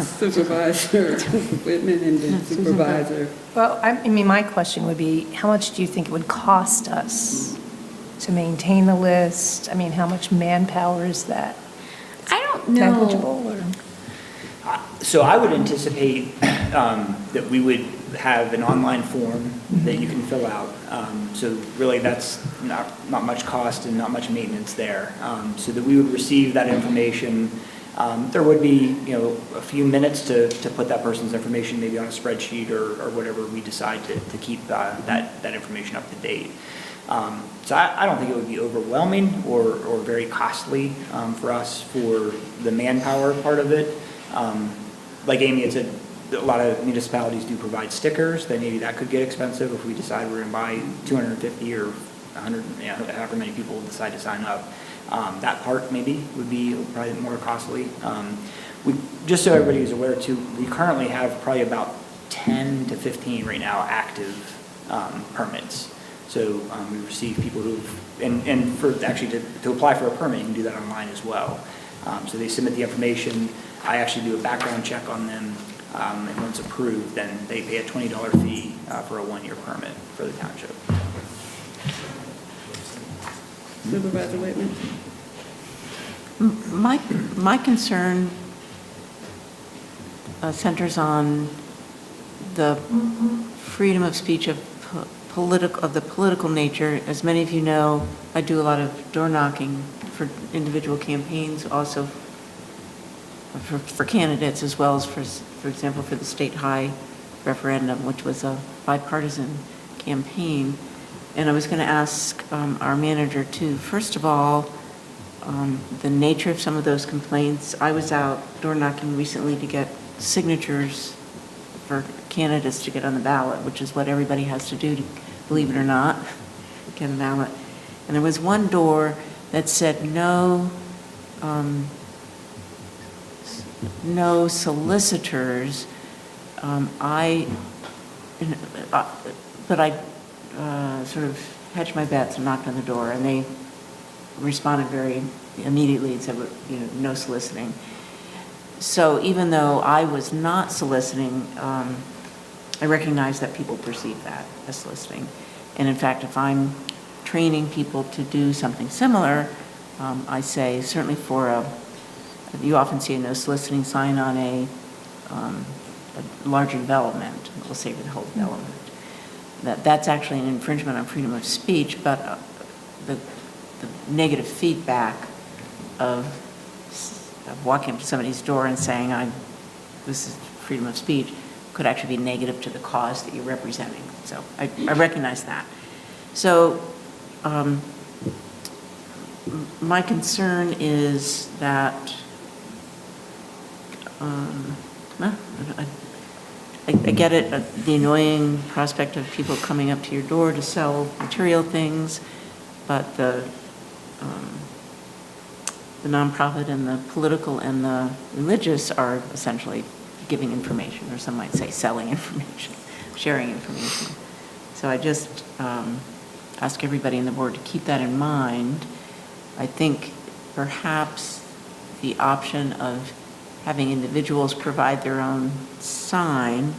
Supervisor Whitman and then Supervisor. Well, I mean, my question would be, how much do you think it would cost us to maintain the list? I mean, how much manpower is that? I don't know. Negligible or? So I would anticipate that we would have an online form that you can fill out. So really, that's not much cost and not much maintenance there. So that we would receive that information. There would be, a few minutes to put that person's information maybe on a spreadsheet or whatever we decide to keep that information up to date. So I don't think it would be overwhelming or very costly for us for the manpower part of it. Like Amy had said, a lot of municipalities do provide stickers. Then maybe that could get expensive if we decide we're going to buy 250 or 100, however many people decide to sign up. That part maybe would be probably more costly. Just so everybody is aware too, we currently have probably about 10 to 15 right now active permits. So we receive people and for actually to apply for a permit, you can do that online as well. So they submit the information. I actually do a background check on them, and once approved, then they pay a $20 fee for a 1-year permit for the township. Supervisor Whitman? My concern centers on the freedom of speech of the political nature. As many of you know, I do a lot of door knocking for individual campaigns, also for candidates, as well as for example, for the state high referendum, which was a bipartisan campaign. And I was going to ask our manager too, first of all, the nature of some of those complaints. I was out door knocking recently to get signatures for candidates to get on the ballot, which is what everybody has to do, believe it or not, get on the ballot. And there was one door that said no solicitors. But I sort of hedged my bets and knocked on the door, and they responded very immediately and said, no soliciting. So even though I was not soliciting, I recognize that people perceive that as soliciting. And in fact, if I'm training people to do something similar, I say certainly you often see a no soliciting sign on a larger development, we'll say for the whole development. That's actually an infringement on freedom of speech, but the negative feedback of walking up to somebody's door and saying, this is freedom of speech, could actually be negative to the cause that you're representing. So I recognize that. So my concern is that I get it, the annoying prospect of people coming up to your door to sell material things, but the nonprofit and the political and the religious are essentially giving information, or some might say selling information, sharing information. So I just ask everybody on the board to keep that in mind. I think perhaps the option of having individuals provide their own sign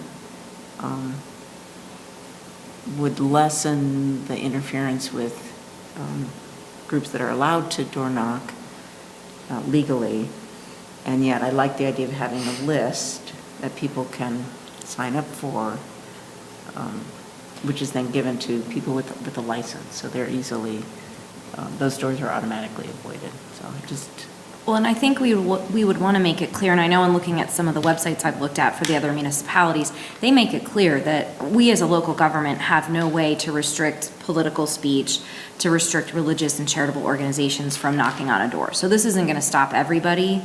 would lessen the interference with groups that are allowed to door knock legally. And yet I like the idea of having a list that people can sign up for, which is then given to people with a license. So they're easily, those doors are automatically avoided. So just Well, and I think we would want to make it clear, and I know in looking at some of the websites I've looked at for the other municipalities, they make it clear that we as a local government have no way to restrict political speech, to restrict religious and charitable organizations from knocking on a door. So this isn't going to stop everybody,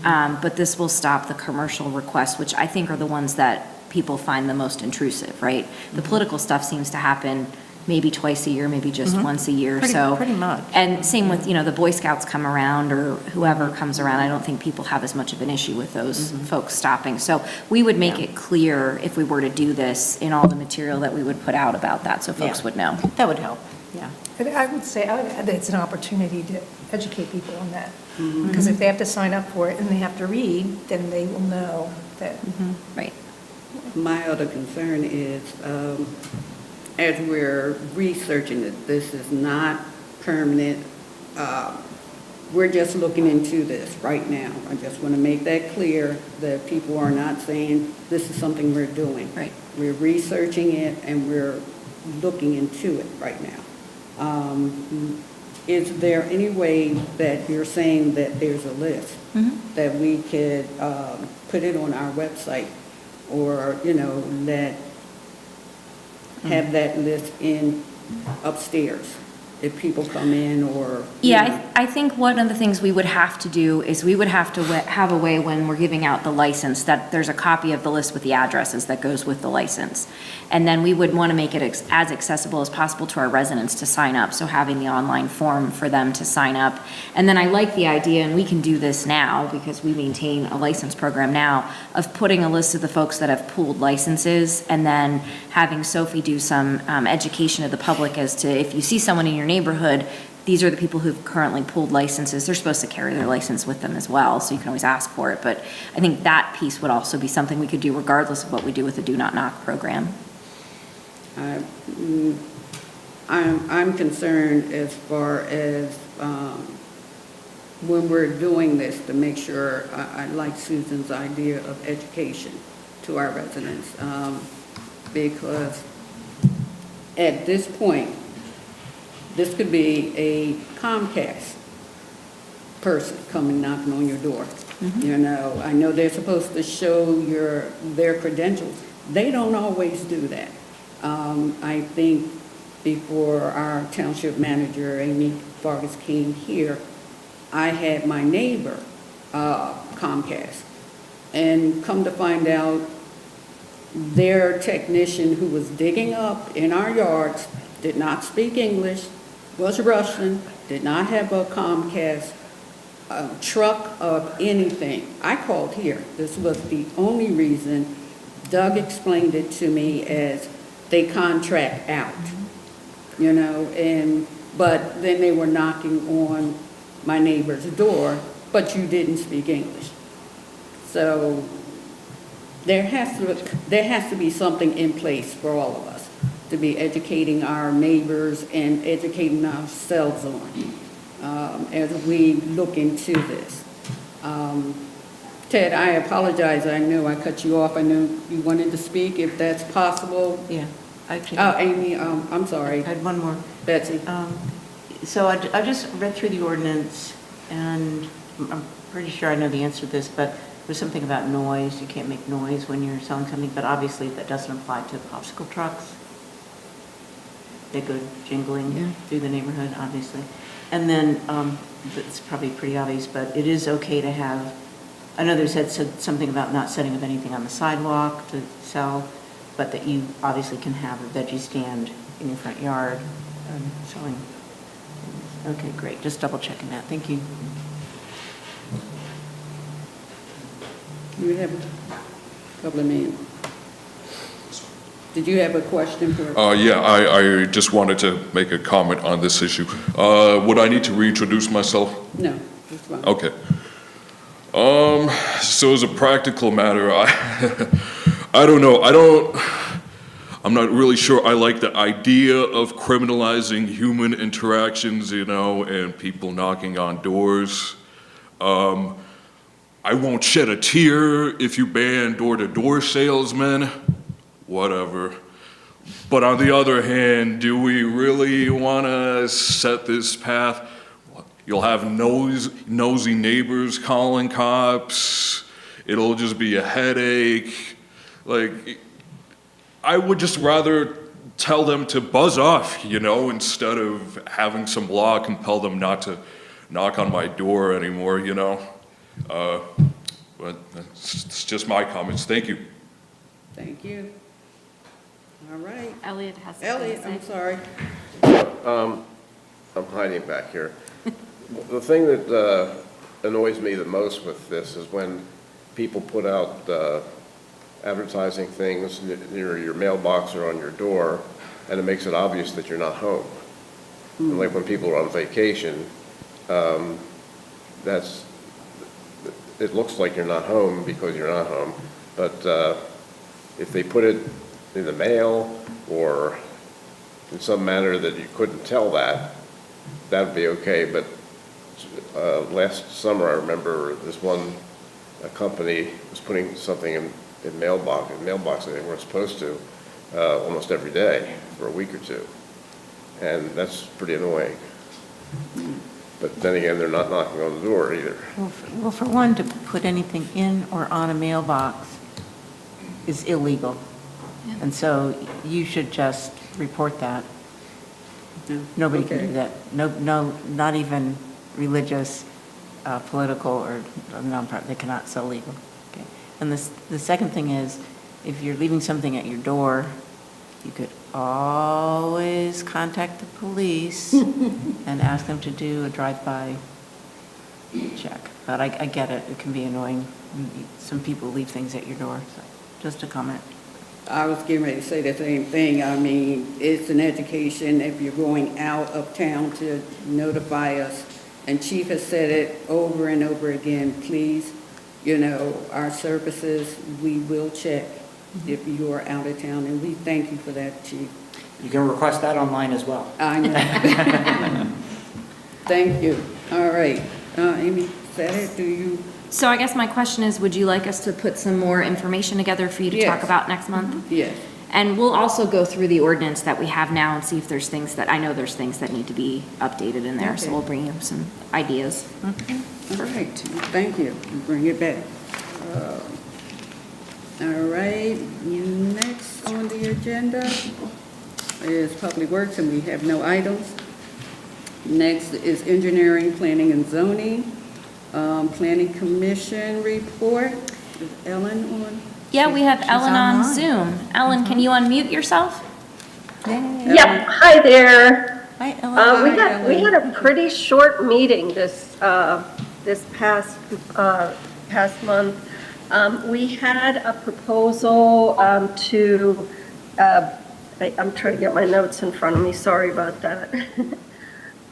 but this will stop the commercial requests, which I think are the ones that people find the most intrusive, right? The political stuff seems to happen maybe twice a year, maybe just once a year, so. Pretty much. And same with, the Boy Scouts come around, or whoever comes around, I don't think people have as much of an issue with those folks stopping. So we would make it clear, if we were to do this, in all the material that we would put out about that, so folks Yeah. would know. That would help, yeah. And I would say that it's an opportunity to educate people on that. Because if they have to sign up for it and they have to read, then they will know that. Right. My other concern is, as we're researching it, this is not permanent. We're just looking into this right now. I just want to make that clear, that people are not saying this is something we're doing. Right. We're researching it and we're looking into it right now. Is there any way that you're saying that there's a list that we could put it on our website, or, that have that list in upstairs if people come in, or? Yeah, I think one of the things we would have to do is we would have to have a way when we're giving out the license that there's a copy of the list with the addresses that goes with the license. And then we would want to make it as accessible as possible to our residents to sign up, so having the online form for them to sign up. And then I like the idea, and we can do this now because we maintain a license program now, of putting a list of the folks that have pooled licenses, and then having Sophie do some education of the public as to, if you see someone in your neighborhood, these are the people who've currently pulled licenses. They're supposed to carry their license with them as well, so you can always ask for it. But I think that piece would also be something we could do regardless of what we do with the Do Not Knock program. I'm concerned as far as when we're doing this, to make sure, I like Susan's idea of education to our residents, because at this point, this could be a Comcast person coming knocking on your door. I know they're supposed to show their credentials. They don't always do that. I think before our township manager, Amy Vargas, came here, I had my neighbor Comcast. And come to find out, their technician who was digging up in our yards did not speak English, was Russian, did not have a Comcast truck of anything. I called here. This was the only reason. Doug explained it to me as they contract out, but then they were knocking on my neighbor's door, but you didn't speak English. So there has to be something in place for all of us to be educating our neighbors and educating ourselves on as we look into this. Ted, I apologize. I know I cut you off. I know you wanted to speak, if that's possible. Yeah, actually. Oh, Amy, I'm sorry. I had one more. Betsy. So I just read through the ordinance, and I'm pretty sure I know the answer to this, but there's something about noise. You can't make noise when you're selling something, but obviously that doesn't apply to popsicle trucks. They go jingling through the neighborhood, obviously. And then, it's probably pretty obvious, but it is okay to have, I know there's said something about not setting up anything on the sidewalk to sell, but that you obviously can have a veggie stand in your front yard selling. Okay, great. Just double checking that. Thank you. You have a couple of minutes. Did you have a question for? Yeah, I just wanted to make a comment on this issue. Would I need to reintroduce myself? No, that's fine. Okay. So as a practical matter, I don't know. I'm not really sure I like the idea of criminalizing human interactions, and people knocking on doors. I won't shed a tear if you ban door-to-door salesmen, whatever. But on the other hand, do we really want to set this path? You'll have nosy neighbors calling cops. It'll just be a headache. Like, I would just rather tell them to buzz off, instead of having some law compel them not to knock on my door anymore, But it's just my comments. Thank you. Thank you. All right. Elliot has something to Elliot, say. I'm sorry. I'm hiding back here. The thing that annoys me the most with this is when people put out advertising things near your mailbox or on your door, and it makes it obvious that you're not home. And like when people are on vacation, it looks like you're not home because you're not home. But if they put it in the mail or in some manner that you couldn't tell that would be okay. But last summer, I remember this one company was putting something in mailboxes they weren't supposed to almost every day for a week or two. And that's pretty annoying. But then again, they're not knocking on the door either. Well, for one, to put anything in or on a mailbox is illegal. And so you should just report that. Nobody can do that. No, not even religious, political, or nonprofit. They cannot sell legal. Okay. And the second thing is, if you're leaving something at your door, you could always contact the police and ask them to do a drive-by check. But I get it. It can be annoying. Some people leave things at your door. So just a comment. I was getting ready to say the same thing. I mean, it's an education if you're going out of town to notify us. And Chief has said it over and over again, please, our services, we will check if you are out of town, and we thank you for that, Chief. You can request that online as well. I know. Thank you. All right. Amy, is that it? Do you? So I guess my question is, would you like us to put some more information together for you to talk Yes. about next month? Yes. And we'll also go through the ordinance that we have now and see if there's things that, I know there's things that need to be updated in there, so Okay. we'll bring you some ideas. Okay. Perfect. Thank you. Bring it back. All right. Next on the agenda is Public Works, and we have no items. Next is Engineering, Planning, and Zoning. Planning Commission report. Is Ellen on? Yeah, we have Ellen on online. Zoom. Ellen, can you unmute yourself? Yep, hi there. Hi, Ellen. We had a pretty short meeting this past month. We had a proposal I'm trying to get my notes in front of me, sorry about that.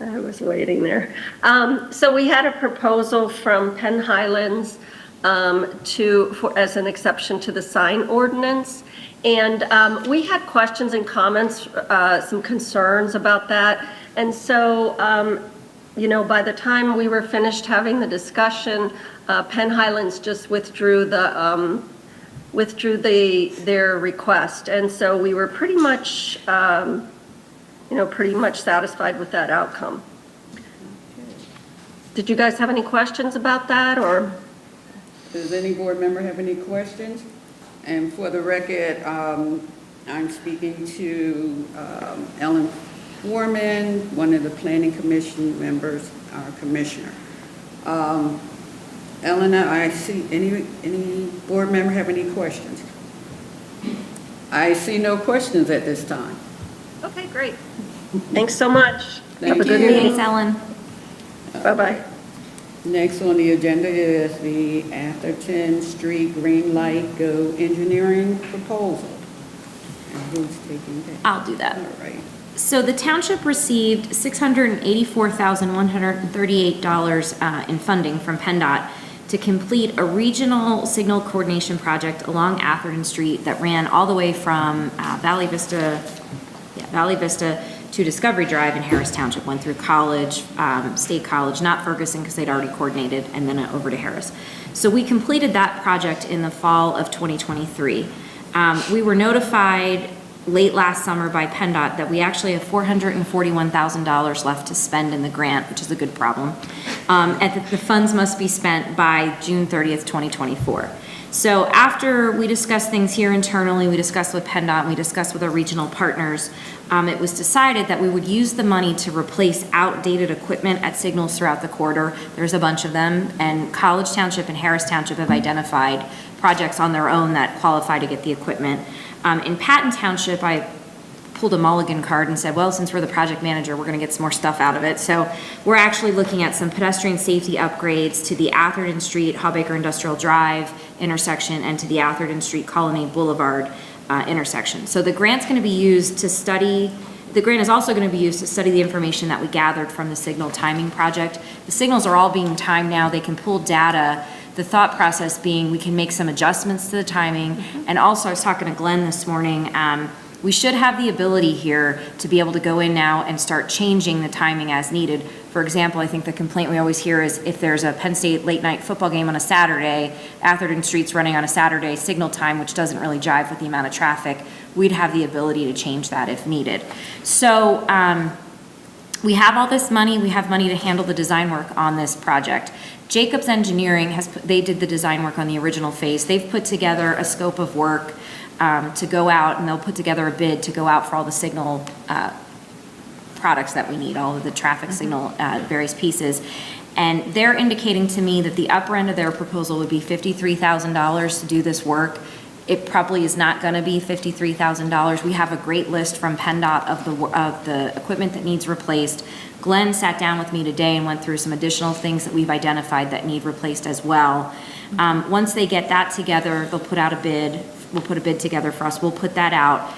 I was waiting there. So we had a proposal from Penn Highlands as an exception to the sign ordinance. And we had questions and comments, some concerns about that. And so, by the time we were finished having the discussion, Penn Highlands just withdrew their request. And so we were pretty much satisfied with that outcome. Did you guys have any questions about that, or? Does any board member have any questions? And for the record, I'm speaking to Ellen Foreman, one of the Planning Commission members, our commissioner. Elena, I see, any board member have any questions? I see no questions at this time. Okay, great. Thanks so much. Thank Have a good you. meeting. Thanks, Ellen. Bye-bye. Next on the agenda is the Atherton Street Green Light Go Engineering proposal. And who's taking that? I'll do that. All right. So the township received $684,138 in funding from PennDOT to complete a regional signal coordination project along Atherton Street that ran all the way from Valley Vista to Discovery Drive in Harris Township, went through College, State College, not Ferguson because they'd already coordinated, and then over to Harris. So we completed that project in the fall of 2023. We were notified late last summer by PennDOT that we actually have $441,000 left to spend in the grant, which is a good problem. And that the funds must be spent by June 30th, 2024. So after we discussed things here internally, we discussed with PennDOT, and we discussed with our regional partners, it was decided that we would use the money to replace outdated equipment at signals throughout the corridor. There's a bunch of them, and College Township and Harris Township have identified projects on their own that qualify to get the equipment. In Patton Township, I pulled a mulligan card and said, well, since we're the project manager, we're gonna get some more stuff out of it. So we're actually looking at some pedestrian safety upgrades to the Atherton Street, Hawbaker Industrial Drive intersection, and to the Atherton Street Colony Boulevard intersection. So the grant's gonna be used to study, the grant is also gonna be used to study the information that we gathered from the signal timing project. The signals are all being timed now, they can pull data. The thought process being we can make some adjustments to the timing. And also I was talking to Glenn this morning, we should have the ability here to be able to go in now and start changing the timing as needed. For example, I think the complaint we always hear is if there's a Penn State late night football game on a Saturday, Atherton Street's running on a Saturday signal time, which doesn't really jive with the amount of traffic, we'd have the ability to change that if needed. So we have all this money, we have money to handle the design work on this project. Jacobs Engineering, they did the design work on the original phase. They've put together a scope of work to go out, and they'll put together a bid to go out for all the signal products that we need, all of the traffic signal various pieces. And they're indicating to me that the upper end of their proposal would be $53,000 to do this work. It probably is not gonna be $53,000. We have a great list from PennDOT of the equipment that needs replaced. Glenn sat down with me today and went through some additional things that we've identified that need replaced as well. Once they get that together, they'll put out a bid. We'll put a bid together for us. We'll put that out.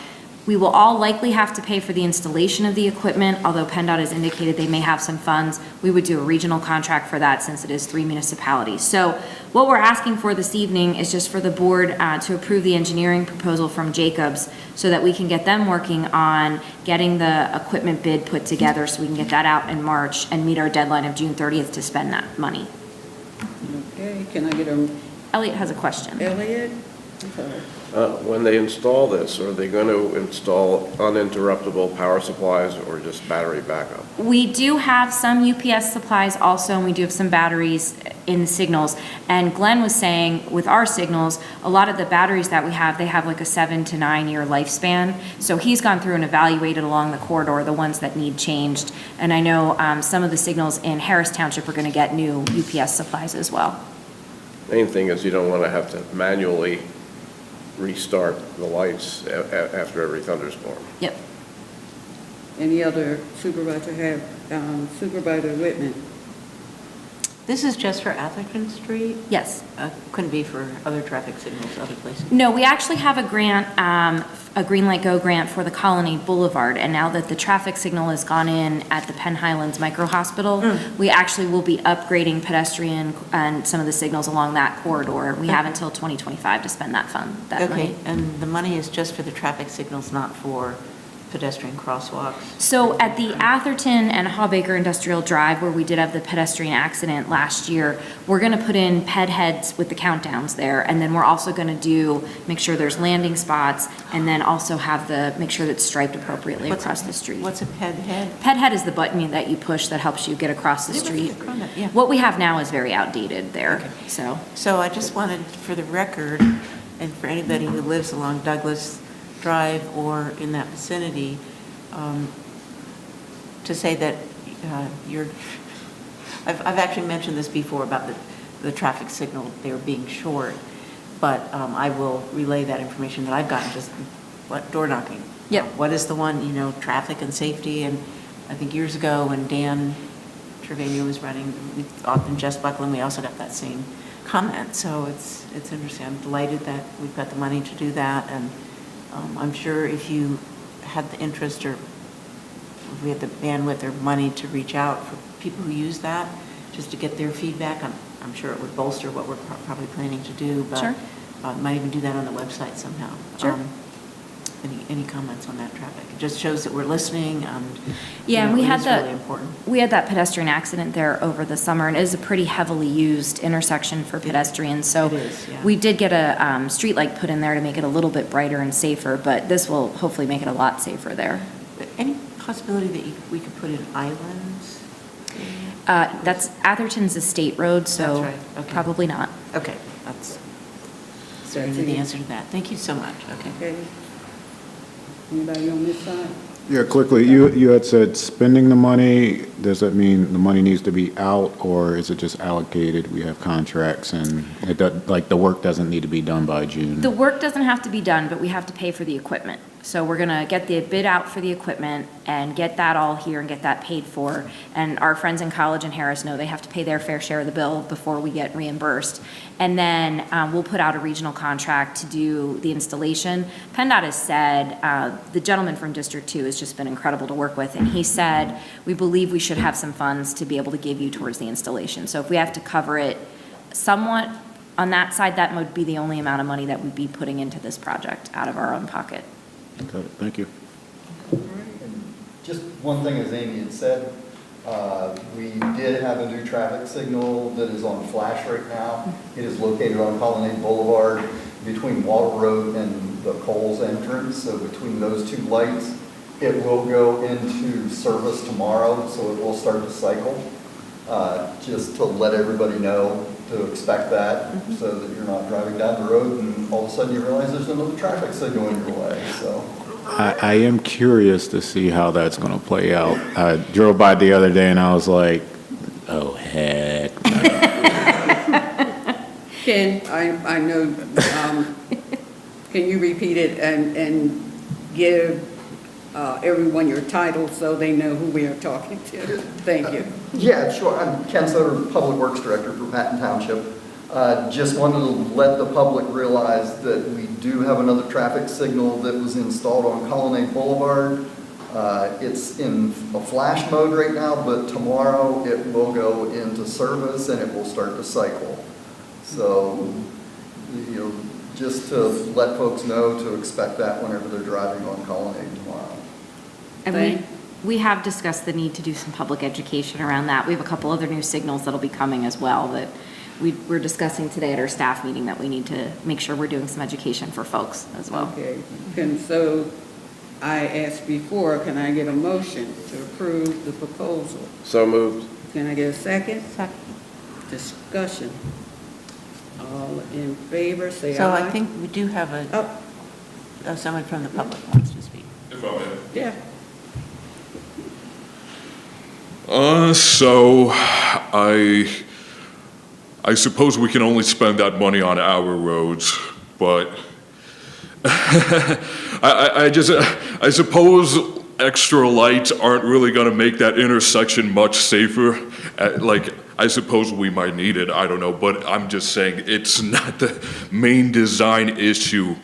We will all likely have to pay for the installation of the equipment, although PennDOT has indicated they may have some funds. We would do a regional contract for that since it is 3 municipalities. So what we're asking for this evening is just for the board to approve the engineering proposal from Jacobs so that we can get them working on getting the equipment bid put together so we can get that out in March and meet our deadline of June 30th to spend that money. Okay, can I get a, Elliot has a question. Elliot? When they install this, are they going to install uninterruptible power supplies or just battery backup? We do have some UPS supplies also, and we do have some batteries in the signals. And Glenn was saying with our signals, a lot of the batteries that we have, they have like a 7 to 9 year lifespan. So he's gone through and evaluated along the corridor the ones that need changed. And I know some of the signals in Harris Township are going to get new UPS supplies as well. Main thing is you don't want to have to manually restart the lights after every thunderstorm. Yep. Any other supervisor have, Supervisor Whitman? This is just for Atherton Street? Yes. Couldn't be for other traffic signals, other places? No, we actually have a grant, a Green Light Go grant for the Colony Boulevard, and now that the traffic signal has gone in at the Penn Highlands Micro Hospital, we actually will be upgrading pedestrian and some of the signals along that corridor. We have until 2025 to spend that fund, that money. Okay, and the money is just for the traffic signals, not for pedestrian crosswalks? So at the Atherton and Hawbaker Industrial Drive, where we did have the pedestrian accident last year, we're gonna put in ped heads with the countdowns there, and then we're also gonna make sure there's landing spots, and then also make sure that it's striped appropriately across the street. What's a ped head? Ped head is the button that you push that helps you get across the street. Yeah. What we have now is very outdated there, so. So I just wanted, for the record, and for anybody who lives along Douglas Drive or in that vicinity, to say that I've actually mentioned this before about the traffic signal there being short, but I will relay that information that I've gotten, just door knocking. Yep. What is the one, traffic and safety, and I think years ago when Dan Trevino was running, often Jess Buckland, we also got that same comment, so it's interesting. I'm delighted that we've got the money to do that, and I'm sure if you had the interest or if we had the bandwidth or money to reach out for people who use that, just to get their feedback, I'm sure it would bolster what we're probably planning to do, but Sure. might even do that on the website somehow. Sure. Any comments on that traffic? It just shows that we're listening, and Yeah, and we had it's really the, important. we had that pedestrian accident there over the summer, and it is a pretty heavily used intersection for pedestrians, so It is, yeah. we did get a street light put in there to make it a little bit brighter and safer, but this will hopefully make it a lot safer there. But any possibility that we could put in islands? That's Atherton's a state road, so That's right, okay. probably not. Okay, so you know the answer to that. Thank you so much, okay. Okay. Anybody on this side? Yeah, quickly, you had said spending the money, does that mean the money needs to be out, or is it just allocated? We have contracts and it does, like, the work doesn't need to be done by June? The work doesn't have to be done, but we have to pay for the equipment. So we're gonna get the bid out for the equipment and get that all here and get that paid for. And our friends in College and Harris know they have to pay their fair share of the bill before we get reimbursed. And then we'll put out a regional contract to do the installation. PennDOT has said, the gentleman from District 2 has just been incredible to work with, and he said, we believe we should have some funds to be able to give you towards the installation. So if we have to cover it somewhat on that side, that would be the only amount of money that we'd be putting into this project out of our own pocket. Got it. Thank you. And just one thing, as Amy had said, we did have a new traffic signal that is on flash right now. It is located on Colonnade Boulevard between Water Road and the Coles entrance. So between those two lights, it will go into service tomorrow, so it will start to cycle. Just to let everybody know to expect that, so that you're not driving down the road and all of a sudden you realize there's another traffic signal in your way, so. I am curious to see how that's going to play out. I drove by the other day and I was like, oh, heck. Ken, I know, can you repeat it and give everyone your title so they know who we are talking to? Thank you. Yeah, sure. I'm Ken Soder, Public Works Director for Patton Township. Just wanted to let the public realize that we do have another traffic signal that was installed on Colonnade Boulevard. It's in a flash mode right now, but tomorrow it will go into service and it will start to cycle. So, you know, just to let folks know to expect that whenever they're driving on Colonnade tomorrow. And we have discussed the need to do some public education around that. We have a couple other new signals that'll be coming as well that we're discussing today at our staff meeting, that we need to make sure we're doing some education for folks as well. Okay, so I asked before, can I get a motion to approve the proposal? So moved. Can I get a second? Second. Discussion. All in favor, say aye. So I think we do have someone from the public wants to speak. If I may. Yeah. So I suppose we can only spend that money on our roads, but I suppose extra lights aren't really going to make that intersection much safer. Like, I suppose we might need it, I don't know, but I'm just saying it's not the main design issue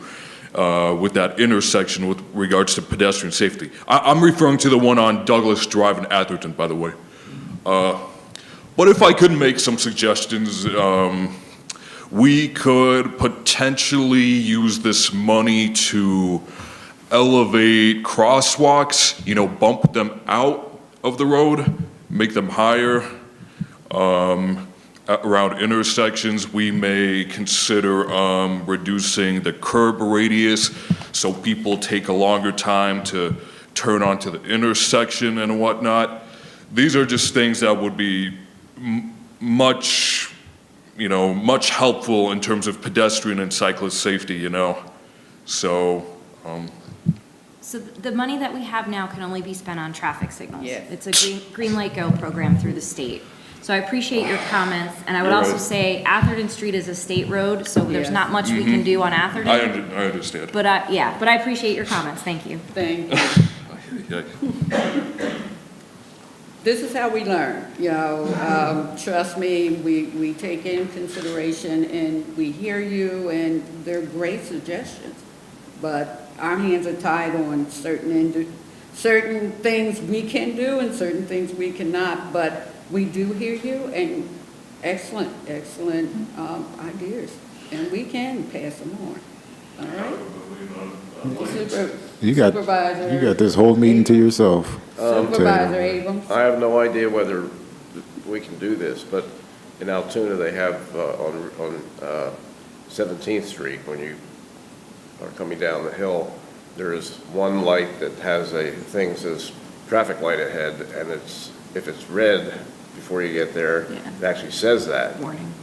with that intersection with regards to pedestrian safety. I'm referring to the one on Douglas Drive in Atherton, by the way. But if I could make some suggestions, we could potentially use this money to elevate crosswalks, you know, bump them out of the road, make them higher. Around intersections, we may consider reducing the curb radius so people take a longer time to turn onto the intersection and whatnot. These are just things that would be much helpful in terms of pedestrian and cyclist safety, you know? So, So the money that we have now can only be spent on traffic signals. Yes. It's a Green Light Go program through the state. So I appreciate your comments, and I would also say Atherton Street is a state road, so there's Yes. not much we can do on Atherton. I understand. But I appreciate your comments, thank you. Thank you. This is how we learn, you know, trust me, we take in consideration and we hear you, and they're great suggestions. But our hands are tied on certain things we can do and certain things we cannot, but we do hear you, and excellent ideas, and we can pass them on, all right? You got Supervisor. this whole meeting to yourself. Supervisor Abrams. I have no idea whether we can do this, but in Altoona, they have on 17th Street, when you are coming down the hill, there is one light that has a thing that says traffic light ahead, and if it's red before you get there, it actually says that. Warning.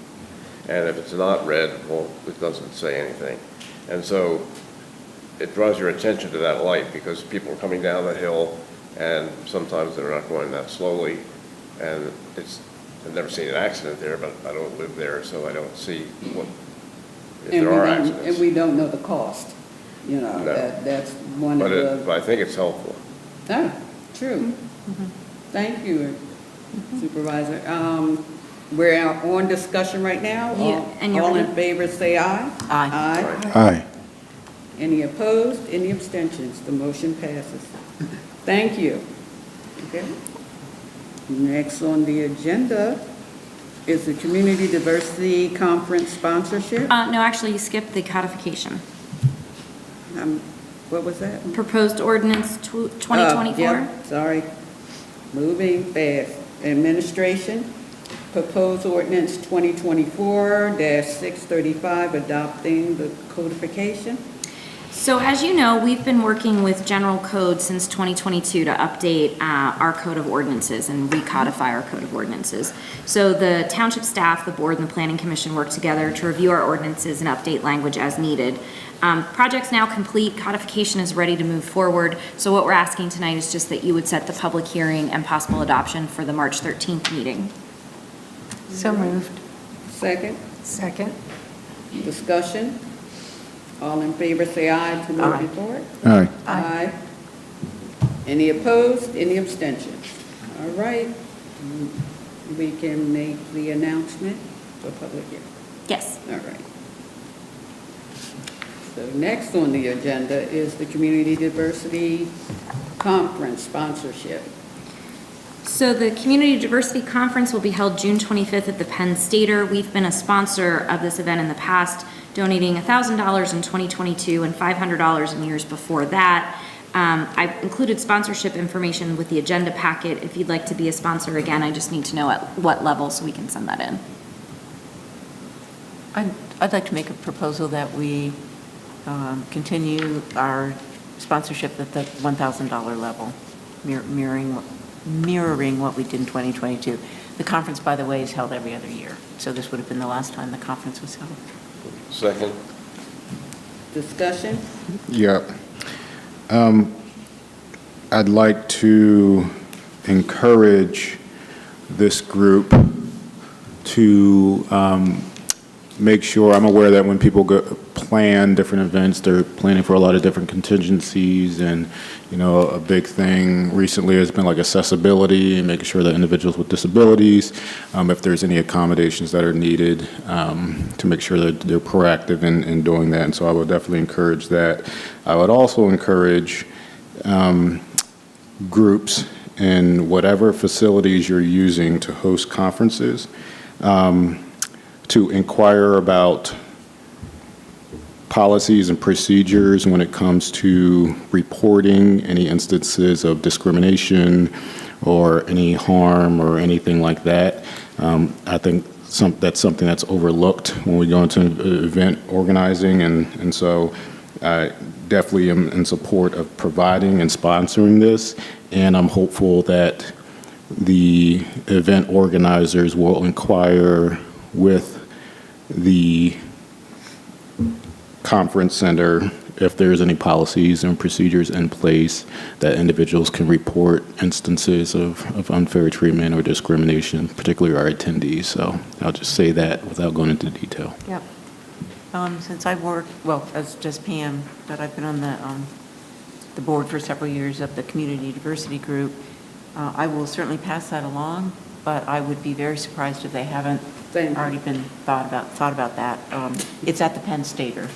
And if it's not red, well, it doesn't say anything. And so it draws your attention to that light because people are coming down the hill and sometimes they're not going that slowly. And I've never seen an accident there, but I don't live there, so I don't see if there are accidents. And we don't know the cost, you know, No. that's one of the. But I think it's helpful. Oh, true. Thank you, Supervisor. We're on discussion right now. Yeah, and you're All ready? in favor, say aye. Aye. Aye. Any opposed? Any abstentions? The motion passes. Thank you. Okay. Next on the agenda is the Community Diversity Conference sponsorship. No, actually, you skipped the codification. What was that? Proposed ordinance 2024. Yep, sorry. Moving fast. Administration, proposed ordinance 2024-635, adopting the codification. So as you know, we've been working with general code since 2022 to update our code of ordinances and recodify our code of ordinances. So the township staff, the board, and the planning commission work together to review our ordinances and update language as needed. Project's now complete, codification is ready to move forward. So what we're asking tonight is just that you would set the public hearing and possible adoption for the March 13th meeting. So moved. Second, Second. discussion. All in favor, say aye to move Aye. before it. Aye. Aye. Any opposed? Any abstentions? All right. We can make the announcement for public hearing. Yes. All right. So next on the agenda is the Community Diversity Conference sponsorship. So the Community Diversity Conference will be held June 25th at the Penn Stater. We've been a sponsor of this event in the past, donating $1,000 in 2022 and $500 in years before that. I've included sponsorship information with the agenda packet. If you'd like to be a sponsor again, I just need to know at what level so we can send that in. I'd like to make a proposal that we continue our sponsorship at the $1,000 level, mirroring what we did in 2022. The conference, by the way, is held every other year, so this would have been the last time the conference was held. Second. Discussion? Yep. I'd like to encourage this group to make sure, I'm aware that when people plan different events, they're planning for a lot of different contingencies, and, you know, a big thing recently has been like accessibility and making sure that individuals with disabilities, if there's any accommodations that are needed, to make sure that they're proactive in doing that. And so I would definitely encourage that. I would also encourage groups in whatever facilities you're using to host conferences, to inquire about policies and procedures when it comes to reporting any instances of discrimination or any harm or anything like that. I think that's something that's overlooked when we go into event organizing, and so I definitely am in support of providing and sponsoring this, and I'm hopeful that the event organizers will inquire with the conference center if there's any policies and procedures in place that individuals can report instances of unfair treatment or discrimination, particularly our attendees. So I'll just say that without going into detail. Yep. Since I've worked, well, as just Pam, but I've been on the board for several years of the Community Diversity Group, I will certainly pass that along, but I would be very surprised if they haven't already been thought about that. It's at the Penn Stater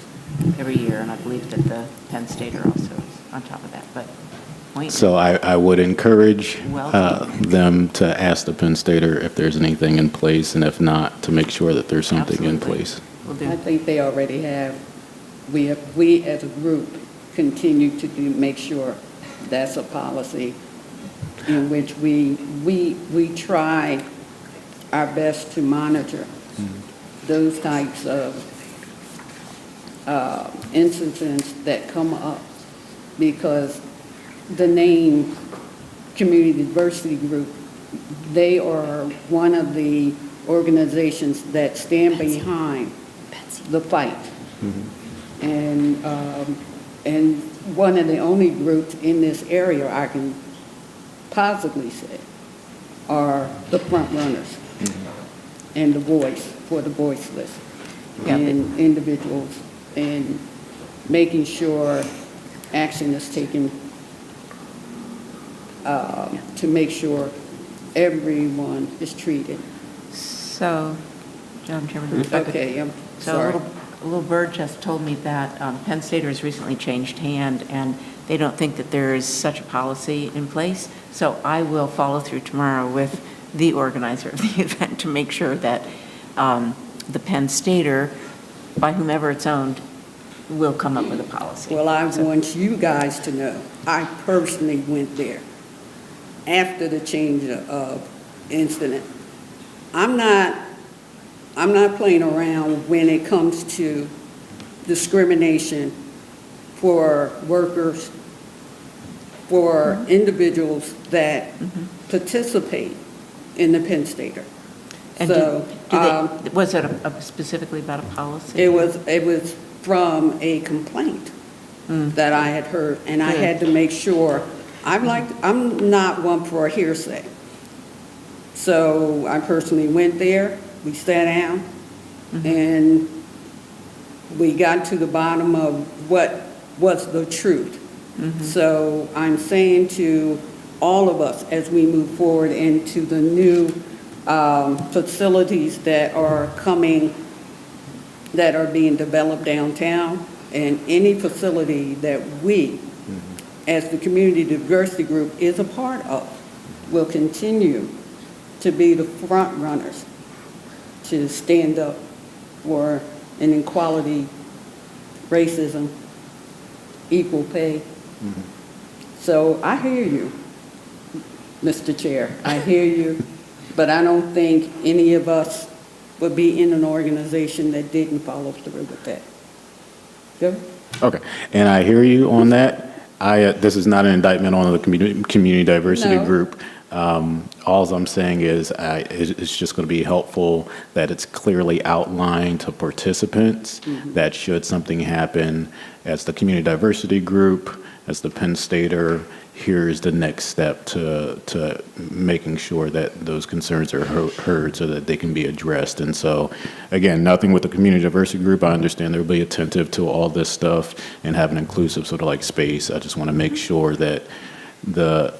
every year, and I believe that the Penn Stater also is on top of that, but point. So I would encourage them to ask the Penn Stater if there's anything in place, and if not, to make sure that there's something in place. Will do. I think they already have. We as a group continue to make sure that's a policy in which we try our best to monitor those types of incidents that come up, because the name Community Diversity Group, they are one of the organizations that stand behind the fight. And one of the only groups in this area I can positively say are the front runners and the voice for the voiceless and individuals, and making sure action is taken to make sure everyone is treated. So, Madam Chairman, if I could- Okay, I'm So sorry. a little bird just told me that Penn State has recently changed hand, and they don't think that there is such a policy in place. So I will follow through tomorrow with the organizer of the event to make sure that the Penn Stater, by whomever it's owned, will come up with a policy. Well, I want you guys to know, I personally went there after the change of incident. I'm not playing around when it comes to discrimination for workers, for individuals that participate in the Penn Stater. And So, was it specifically about a policy? it was from a complaint that I had heard, and I had to make sure, I'm not one for a hearsay. So I personally went there, we sat down, and we got to the bottom of what was the truth. So I'm saying to all of us as we move forward into the new facilities that are coming, that are being developed downtown, and any facility that we, as the Community Diversity Group, is a part of, will continue to be the front runners to stand up for inequality, racism, equal pay. So I hear you, Mr. Chair, I hear you, but I don't think any of us would be in an organization that didn't follow through with that. Go. Okay, and I hear you on that. This is not an indictment on the community diversity No. group. All I'm saying is it's just going to be helpful that it's clearly outlined to participants that should something happen as the community diversity group, as the Penn Stater, here's the next step to making sure that those concerns are heard so that they can be addressed. And so, again, nothing with the community diversity group. I understand they'll be attentive to all this stuff and have an inclusive sort of like space. I just want to make sure that the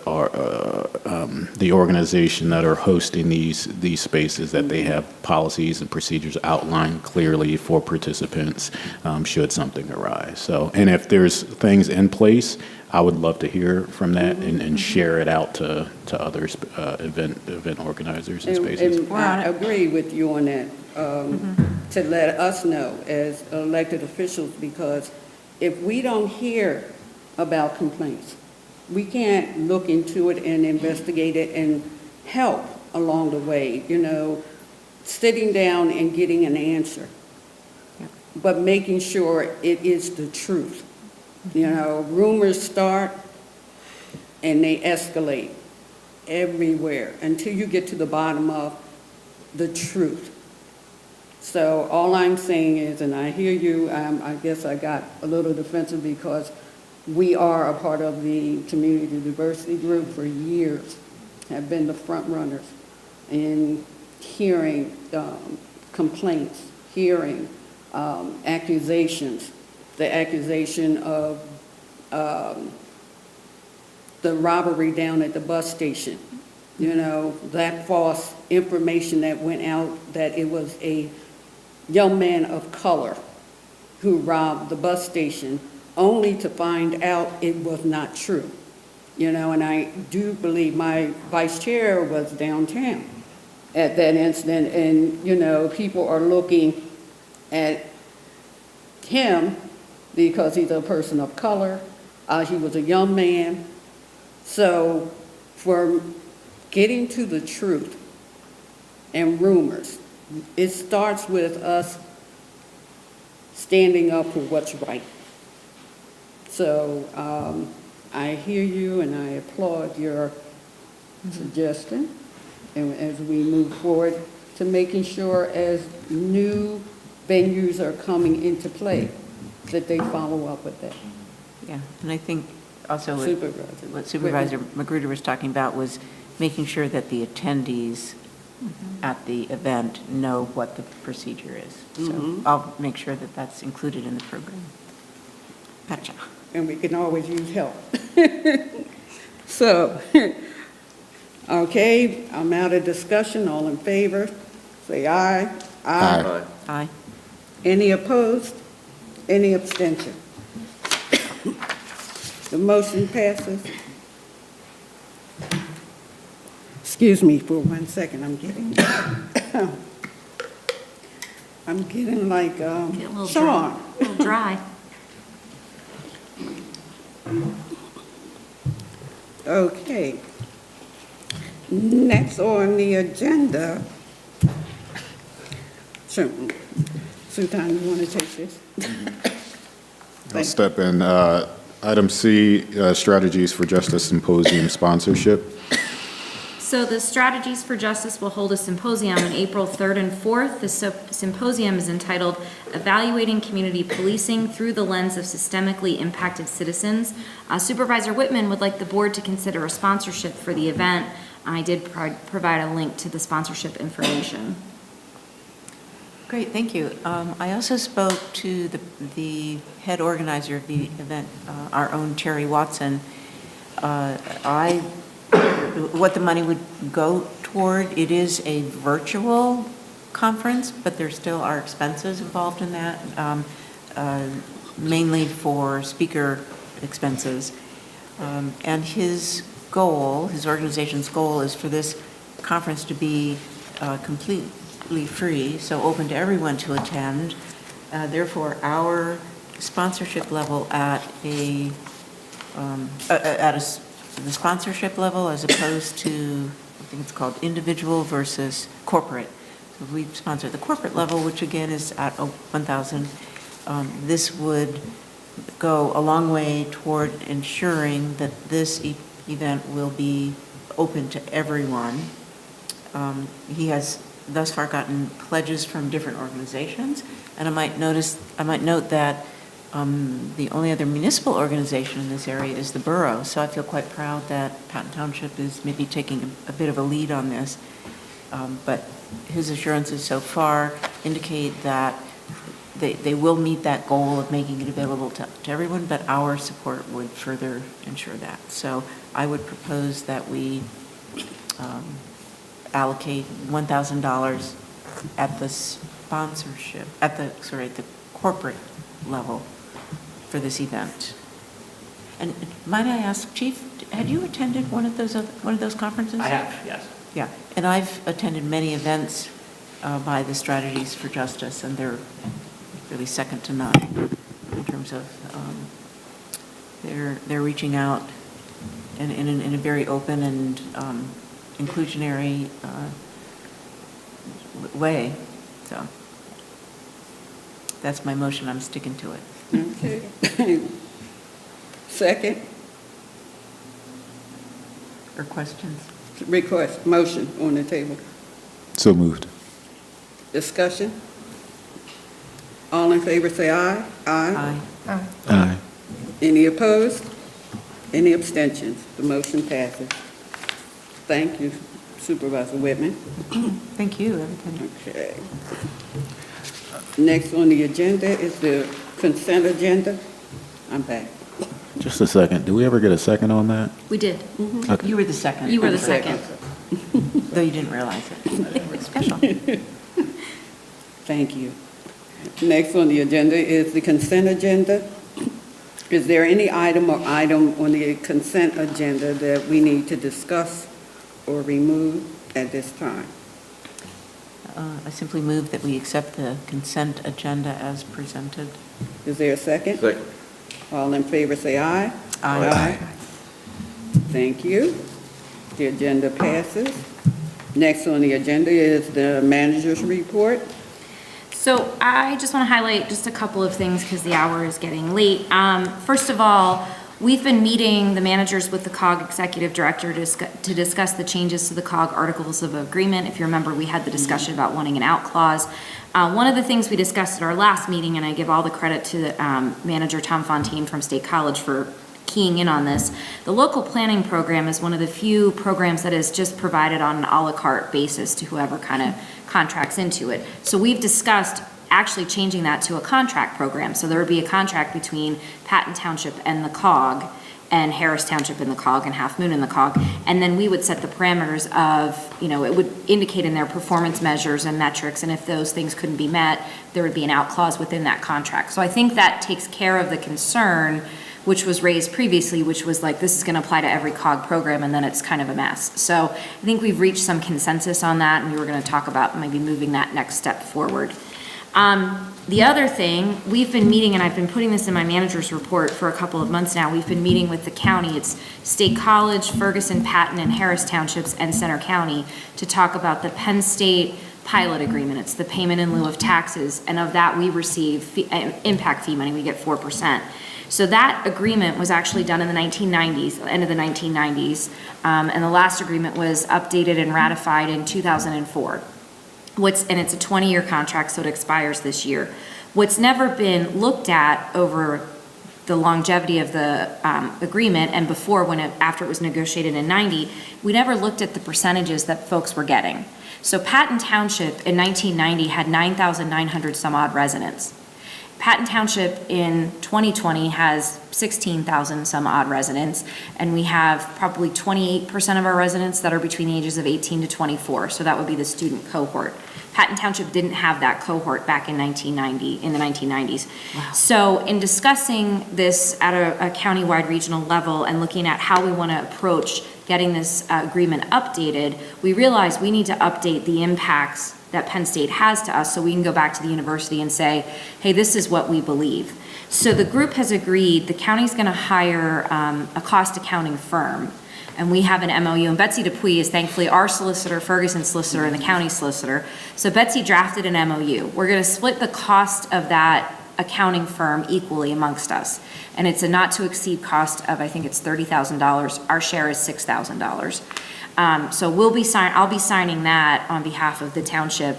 organization that are hosting these spaces, that they have policies and procedures outlined clearly for participants should something arise. So, and if there's things in place, I would love to hear from that and share it out to other event organizers and spaces. And I agree with you on that, to let us know as elected officials, because if we don't hear about complaints, we can't look into it and investigate it and help along the way, sitting down and getting an answer, but making sure it is the truth. Rumors start and they escalate everywhere until you get to the bottom of the truth. So all I'm saying is, and I hear you, I guess I got a little defensive because we are a part of the community diversity group for years, have been the front runners in hearing complaints, hearing accusations, the accusation of the robbery down at the bus station, that false information that went out that it was a young man of color who robbed the bus station, only to find out it was not true. And I do believe my vice chair was downtown at that incident, and, people are looking at him because he's a person of color. He was a young man. So for getting to the truth and rumors, it starts with us standing up for what's right. So I hear you and I applaud your suggestion, and as we move forward to making sure as new venues are coming into play, that they follow up with that. Yeah, and I think also Supervisor. what Supervisor Magruder was talking about was making sure that the attendees at the event know what the procedure is. So I'll make sure that that's included in the program. Gotcha. And we can always use help. So, okay, I'm out of discussion. All in favor, say aye. Aye. Aye. Any opposed? Any abstention? The motion passes. Excuse me for 1 second, I'm getting like Get a little Sean. dry. A little dry. Okay. Next on the agenda, Sultan, you want to take this? I'll step in. Item C, strategies for justice symposium sponsorship. So the Strategies for Justice will hold a symposium on April 3rd and 4th. The symposium is entitled Evaluating Community Policing Through the Lens of Systemically Impacted Citizens. Supervisor Whitman would like the board to consider a sponsorship for the event. I did provide a link to the sponsorship information. Great, thank you. I also spoke to the head organizer of the event, our own Terry Watson. What the money would go toward, it is a virtual conference, but there still are expenses involved in that, mainly for speaker expenses. And his goal, his organization's goal, is for this conference to be completely free, so open to everyone to attend. Therefore, our sponsorship level at the sponsorship level, as opposed to, I think it's called individual versus corporate. So we sponsor the corporate level, which again is at 1,000. This would go a long way toward ensuring that this event will be open to everyone. He has thus far gotten pledges from different organizations, and I might note that the only other municipal organization in this area is the borough, so I feel quite proud that Patton Township is maybe taking a bit of a lead on this. But his assurances so far indicate that they will meet that goal of making it available to everyone, but our support would further ensure that. So I would propose that we allocate $1,000 at the sponsorship, at the corporate level for this event. And might I ask, Chief, had you attended one of those conferences? I have, yes. Yeah, and I've attended many events by the Strategies for Justice, and they're really second to none in terms of they're reaching out in a very open and inclusionary way. So that's my motion. I'm sticking to it. Okay. Second, Or questions? request, motion on the table. So moved. Discussion? All in favor, say aye. Aye. Aye. Any opposed? Any abstentions? The motion passes. Thank you, Supervisor Whitman. Thank you, everybody. Okay. Next on the agenda is the consent agenda. I'm back. Just a second. Do we ever get a second on that? We did. You were the second. You were the second. Though you didn't realize it. Special. Thank you. Next on the agenda is the consent agenda. Is there any item on the consent agenda that we need to discuss or remove at this time? I simply move that we accept the consent agenda as presented. Is there a second? Second. All in favor, say aye. Aye. Thank you. The agenda passes. Next on the agenda is the manager's report. So I just want to highlight just a couple of things because the hour is getting late. First of all, we've been meeting the managers with the COG Executive Director to discuss the changes to the COG Articles of Agreement. If you remember, we had the discussion about wanting an out clause. One of the things we discussed at our last meeting, and I give all the credit to Manager Tom Fontaine from State College for keying in on this, the local planning program is one of the few programs that is just provided on an a la carte basis to whoever kind of contracts into it. So we've discussed actually changing that to a contract program. So there would be a contract between Patton Township and the COG, and Harris Township and the COG, and Half Moon and the COG, and then we would set the parameters of, it would indicate in their performance measures and metrics, and if those things couldn't be met, there would be an out clause within that contract. So I think that takes care of the concern which was raised previously, which was like, this is going to apply to every COG program, and then it's kind of a mess. So I think we've reached some consensus on that, and we were going to talk about maybe moving that next step forward. The other thing, we've been meeting, and I've been putting this in my manager's report for a couple of months now, we've been meeting with the county. It's State College, Ferguson, Patton, and Harris Townships, and Center County to talk about the Penn State pilot agreement. It's the payment in lieu of taxes, and of that we receive impact fee money. We get 4%. So that agreement was actually done in the 1990s, end of the 1990s, and the last agreement was updated and ratified in 2004. And it's a 20-year contract, so it expires this year. What's never been looked at over the longevity of the agreement, and before, after it was negotiated in 90, we never looked at the percentages that folks were getting. So Patton Township in 1990 had 9,900 some odd residents. Patton Township in 2020 has 16,000 some odd residents, and we have probably 28% of our residents that are between the ages of 18 to 24, so that would be the student cohort. Patton Township didn't have that cohort back in the 1990s. Wow. So in discussing this at a countywide regional level and looking at how we want to approach getting this agreement updated, we realized we need to update the impacts that Penn State has to us so we can go back to the university and say, hey, this is what we believe. So the group has agreed, the county's going to hire a cost accounting firm, and we have an MOU, and Betsy Dupuy is thankfully our solicitor, Ferguson's solicitor, and the county solicitor. So Betsy drafted an MOU. We're going to split the cost of that accounting firm equally amongst us, and it's a not to exceed cost of, I think it's $30,000. Our share is $6,000. So I'll be signing that on behalf of the township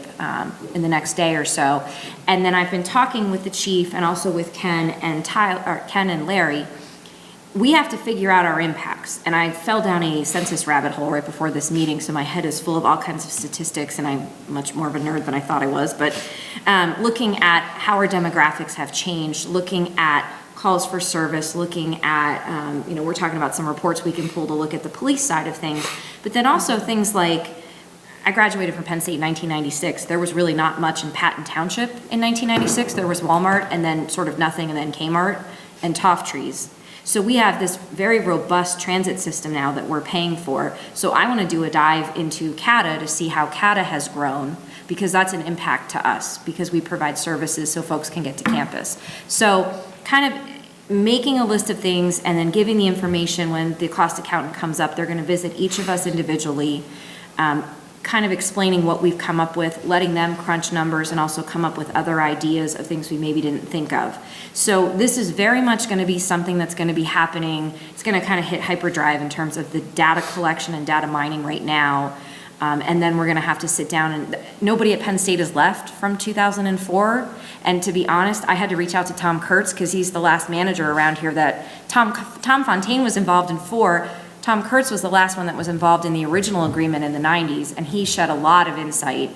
in the next day or so. And then I've been talking with the chief and also with Ken and Larry. We have to figure out our impacts. And I fell down a census rabbit hole right before this meeting, so my head is full of all kinds of statistics, and I'm much more of a nerd than I thought I was. But looking at how our demographics have changed, looking at calls for service, looking at, we're talking about some reports we can pull to look at the police side of things, but then also things like, I graduated from Penn State in 1996. There was really not much in Patton Township in 1996. There was Walmart and then sort of nothing, and then Kmart and Toff Trees. So we have this very robust transit system now that we're paying for. So I want to do a dive into CATA to see how CATA has grown, because that's an impact to us, because we provide services so folks can get to campus. So kind of making a list of things and then giving the information when the cost accountant comes up. They're going to visit each of us individually, kind of explaining what we've come up with, letting them crunch numbers and also come up with other ideas of things we maybe didn't think of. So this is very much going to be something that's going to be happening. It's going to kind of hit hyperdrive in terms of the data collection and data mining right now. And then we're going to have to sit down, and nobody at Penn State is left from 2004. And to be honest, I had to reach out to Tom Kurtz because he's the last manager around here that Tom Fontaine was involved in 4. Tom Kurtz was the last one that was involved in the original agreement in the 90s, and he shed a lot of insight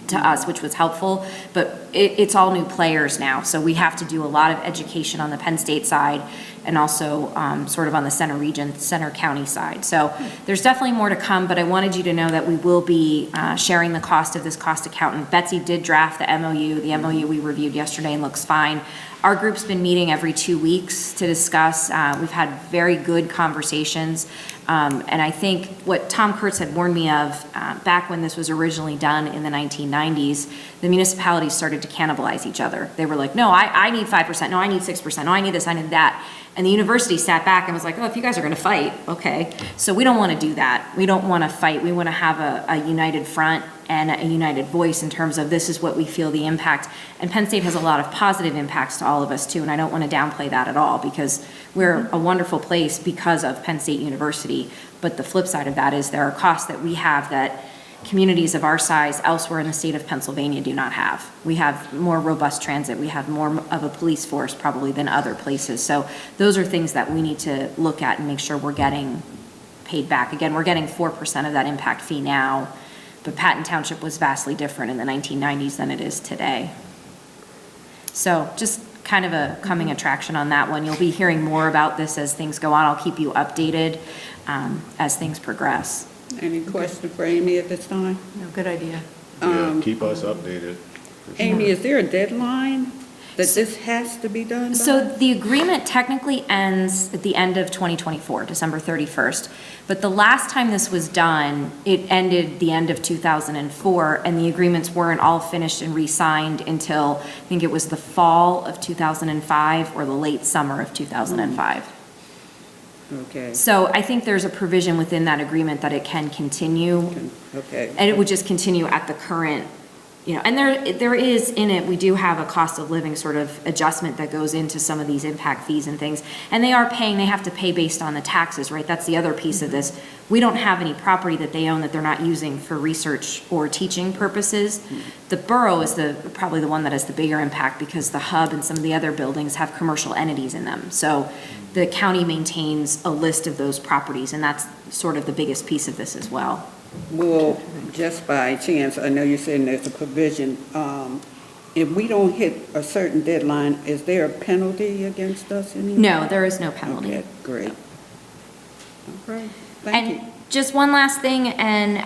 to us, which was helpful, but it's all new players now. So we have to do a lot of education on the Penn State side and also sort of on the Center County side. So there's definitely more to come, but I wanted you to know that we will be sharing the cost of this cost accountant. Betsy did draft the MOU. The MOU we reviewed yesterday and looks fine. Our group's been meeting every 2 weeks to discuss. We've had very good conversations. And I think what Tom Kurtz had warned me of back when this was originally done in the 1990s, the municipalities started to cannibalize each other. They were like, no, I need 5%, no, I need 6%, no, I need this, I need that. And the university sat back and was like, oh, if you guys are gonna fight, okay. So we don't wanna do that. We don't wanna fight. We wanna have a united front and a united voice in terms of this is what we feel the impact. And Penn State has a lot of positive impacts to all of us too, and I don't wanna downplay that at all because we're a wonderful place because of Penn State University. But the flip side of that is there are costs that we have that communities of our size elsewhere in the state of Pennsylvania do not have. We have more robust transit. We have more of a police force probably than other places. So those are things that we need to look at and make sure we're getting paid back. Again, we're getting 4% of that impact fee now, but Patton Township was vastly different in the 1990s than it is today. So just kind of a coming attraction on that one. You'll be hearing more about this as things go on. I'll keep you updated as things progress. Any question for Amy at this time? No, good idea. Yeah, keep us updated. Amy, is there a deadline that this has to be done by? So the agreement technically ends at the end of 2024, December 31st. But the last time this was done, it ended the end of 2004, and the agreements weren't all finished and re-signed until, I think it was the fall of 2005 or the late summer of 2005. Okay, So I think there's a provision within that agreement that it can continue, okay. and it would just continue at the current, and there is in it, we do have a cost of living sort of adjustment that goes into some of these impact fees and things. And they have to pay based on the taxes, right? That's the other piece of this. We don't have any property that they own that they're not using for research or teaching purposes. The borough is probably the one that has the bigger impact because the hub and some of the other buildings have commercial entities in them. So the county maintains a list of those properties, and that's sort of the biggest piece of this as well. Well, just by chance, I know you're saying there's a provision. If we don't hit a certain deadline, is there a penalty against us anymore? No, there is no penalty. Okay, great. All right, thank you. And just one last thing, and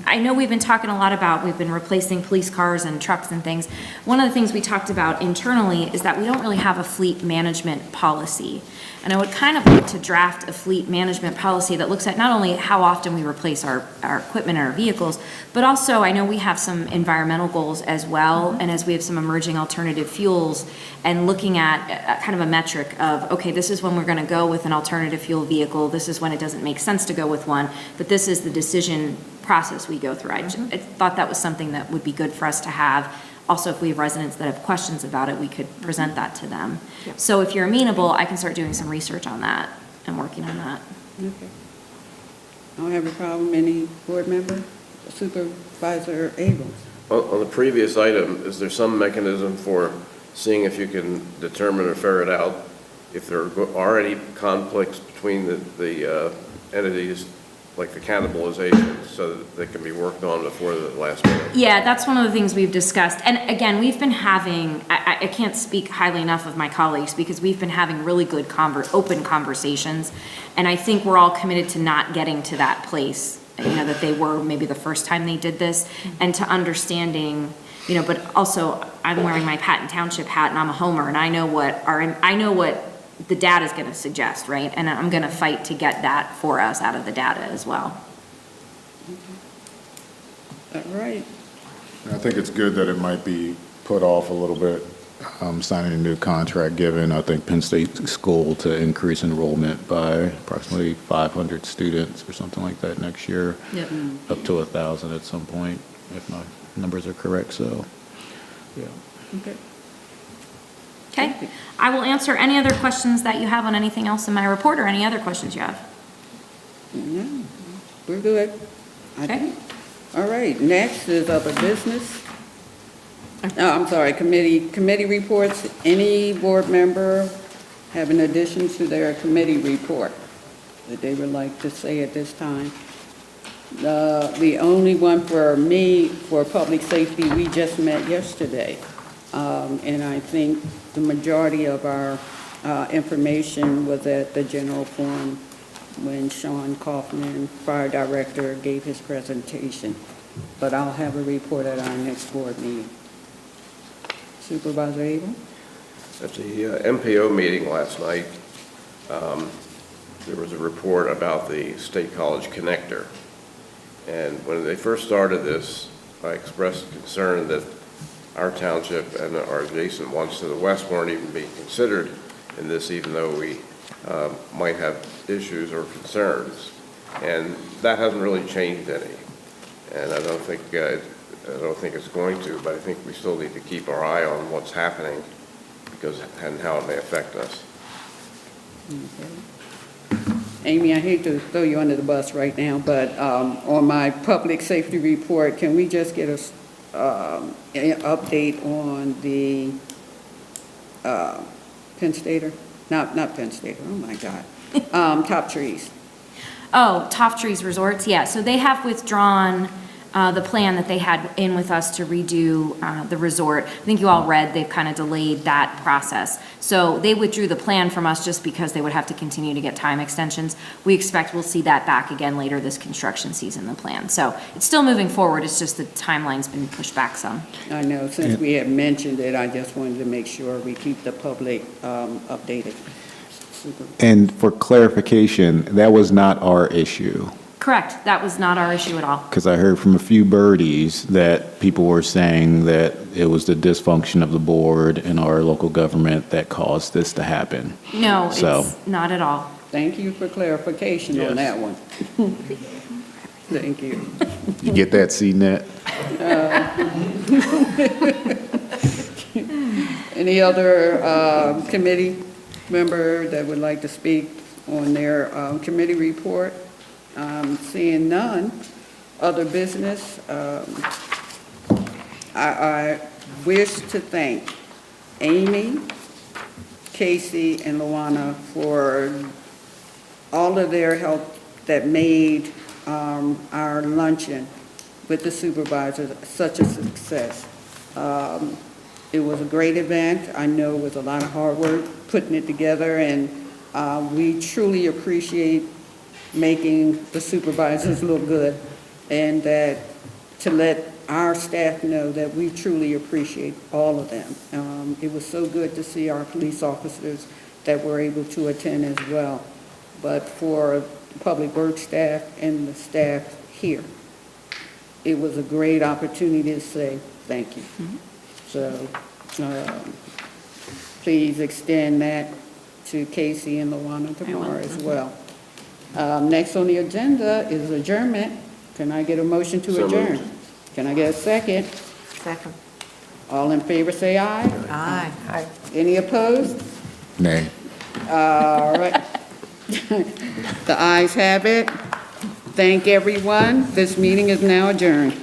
I know we've been talking a lot about, we've been replacing police cars and trucks and things. One of the things we talked about internally is that we don't really have a fleet management policy. And I would kind of like to draft a fleet management policy that looks at not only how often we replace our equipment and our vehicles, but also I know we have some environmental goals as well, and as we have some emerging alternative fuels, and looking at kind of a metric of, okay, this is when we're gonna go with an alternative fuel vehicle, this is when it doesn't make sense to go with one, but this is the decision process we go through. I thought that was something that would be good for us to have. Also, if we have residents that have questions about it, we could present that to them. Yep. So if you're amenable, I can start doing some research on that and working on that. Okay. I don't have a problem. Any board member? Supervisor Abrams? On the previous item, is there some mechanism for seeing if you can determine or ferret out if there are any conflicts between the entities, like the cannibalization, so that they can be worked on before the last minute? Yeah, that's one of the things we've discussed. And again, we've been having, I can't speak highly enough of my colleagues because we've been having really good open conversations. And I think we're all committed to not getting to that place, that they were maybe the first time they did this, and to understanding, but also I'm wearing my Patton Township hat and I'm a homer, and I know what the data is going to suggest, right? And I'm going to fight to get that for us out of the data as well. All right. I think it's good that it might be put off a little bit, signing a new contract, given, I think, Penn State's goal to increase enrollment by approximately 500 students or something like that next year. Yep. Up to 1,000 at some point, if my numbers are correct, so, yeah. Okay. Okay, I will answer any other questions that you have on anything else in my report or any other questions you have. No, we're good. Okay. All right, next is other business. Oh, I'm sorry, committee reports. Any board member have an addition to their committee report that they would like to say at this time? The only one for me, for public safety, we just met yesterday. And I think the majority of our information was at the general forum when Sean Kaufman, fire director, gave his presentation. But I'll have a report at our next board meeting. Supervisor Abel? At the MPO meeting last night, there was a report about the State College connector. And when they first started this, I expressed concern that our township and our adjacent ones to the west weren't even being considered in this, even though we might have issues or concerns. And that hasn't really changed any. And I don't think it's going to, but I think we still need to keep our eye on what's happening because and how it may affect us. Amy, I hate to throw you under the bus right now, but on my public safety report, can we just get an update on the Penn Stater? Not Penn Stater, oh my God. Top Trees. Oh, Top Trees Resorts, yeah, so they have withdrawn the plan that they had in with us to redo the resort. I think you all read, they've kind of delayed that process. So they withdrew the plan from us just because they would have to continue to get time extensions. We expect we'll see that back again later this construction season, the plan. So it's still moving forward, it's just the timeline's been pushed back some. I know, since we had mentioned it, I just wanted to make sure we keep the public updated. Super. And for clarification, that was not our issue. Correct, that was not our issue at all. Because I heard from a few birdies that people were saying that it was the dysfunction of the board and our local government that caused this to happen. No, So- it's not at all. Thank you for clarification on Yes. that one. Thank you. You get that, CNET? Any other committee member that would like to speak on their committee report? Seeing none, other business, I wish to thank Amy, Casey, and Luana for all of their help that made our luncheon with the supervisors such a success. It was a great event. I know it was a lot of hard work putting it together, and we truly appreciate making the supervisors look good, and that to let our staff know that we truly appreciate all of them. It was so good to see our police officers that were able to attend as well. But for the public works staff and the staff here, it was a great opportunity to say thank you. So please extend that to Casey and Luana tomorrow as well. Next on the agenda is adjournment. Can I get a motion to So adjourn? moved. Can I get a second? Second. All in favor, say aye. Aye. Any opposed? Nay. All right. The ayes have it. Thank everyone. This meeting is now adjourned.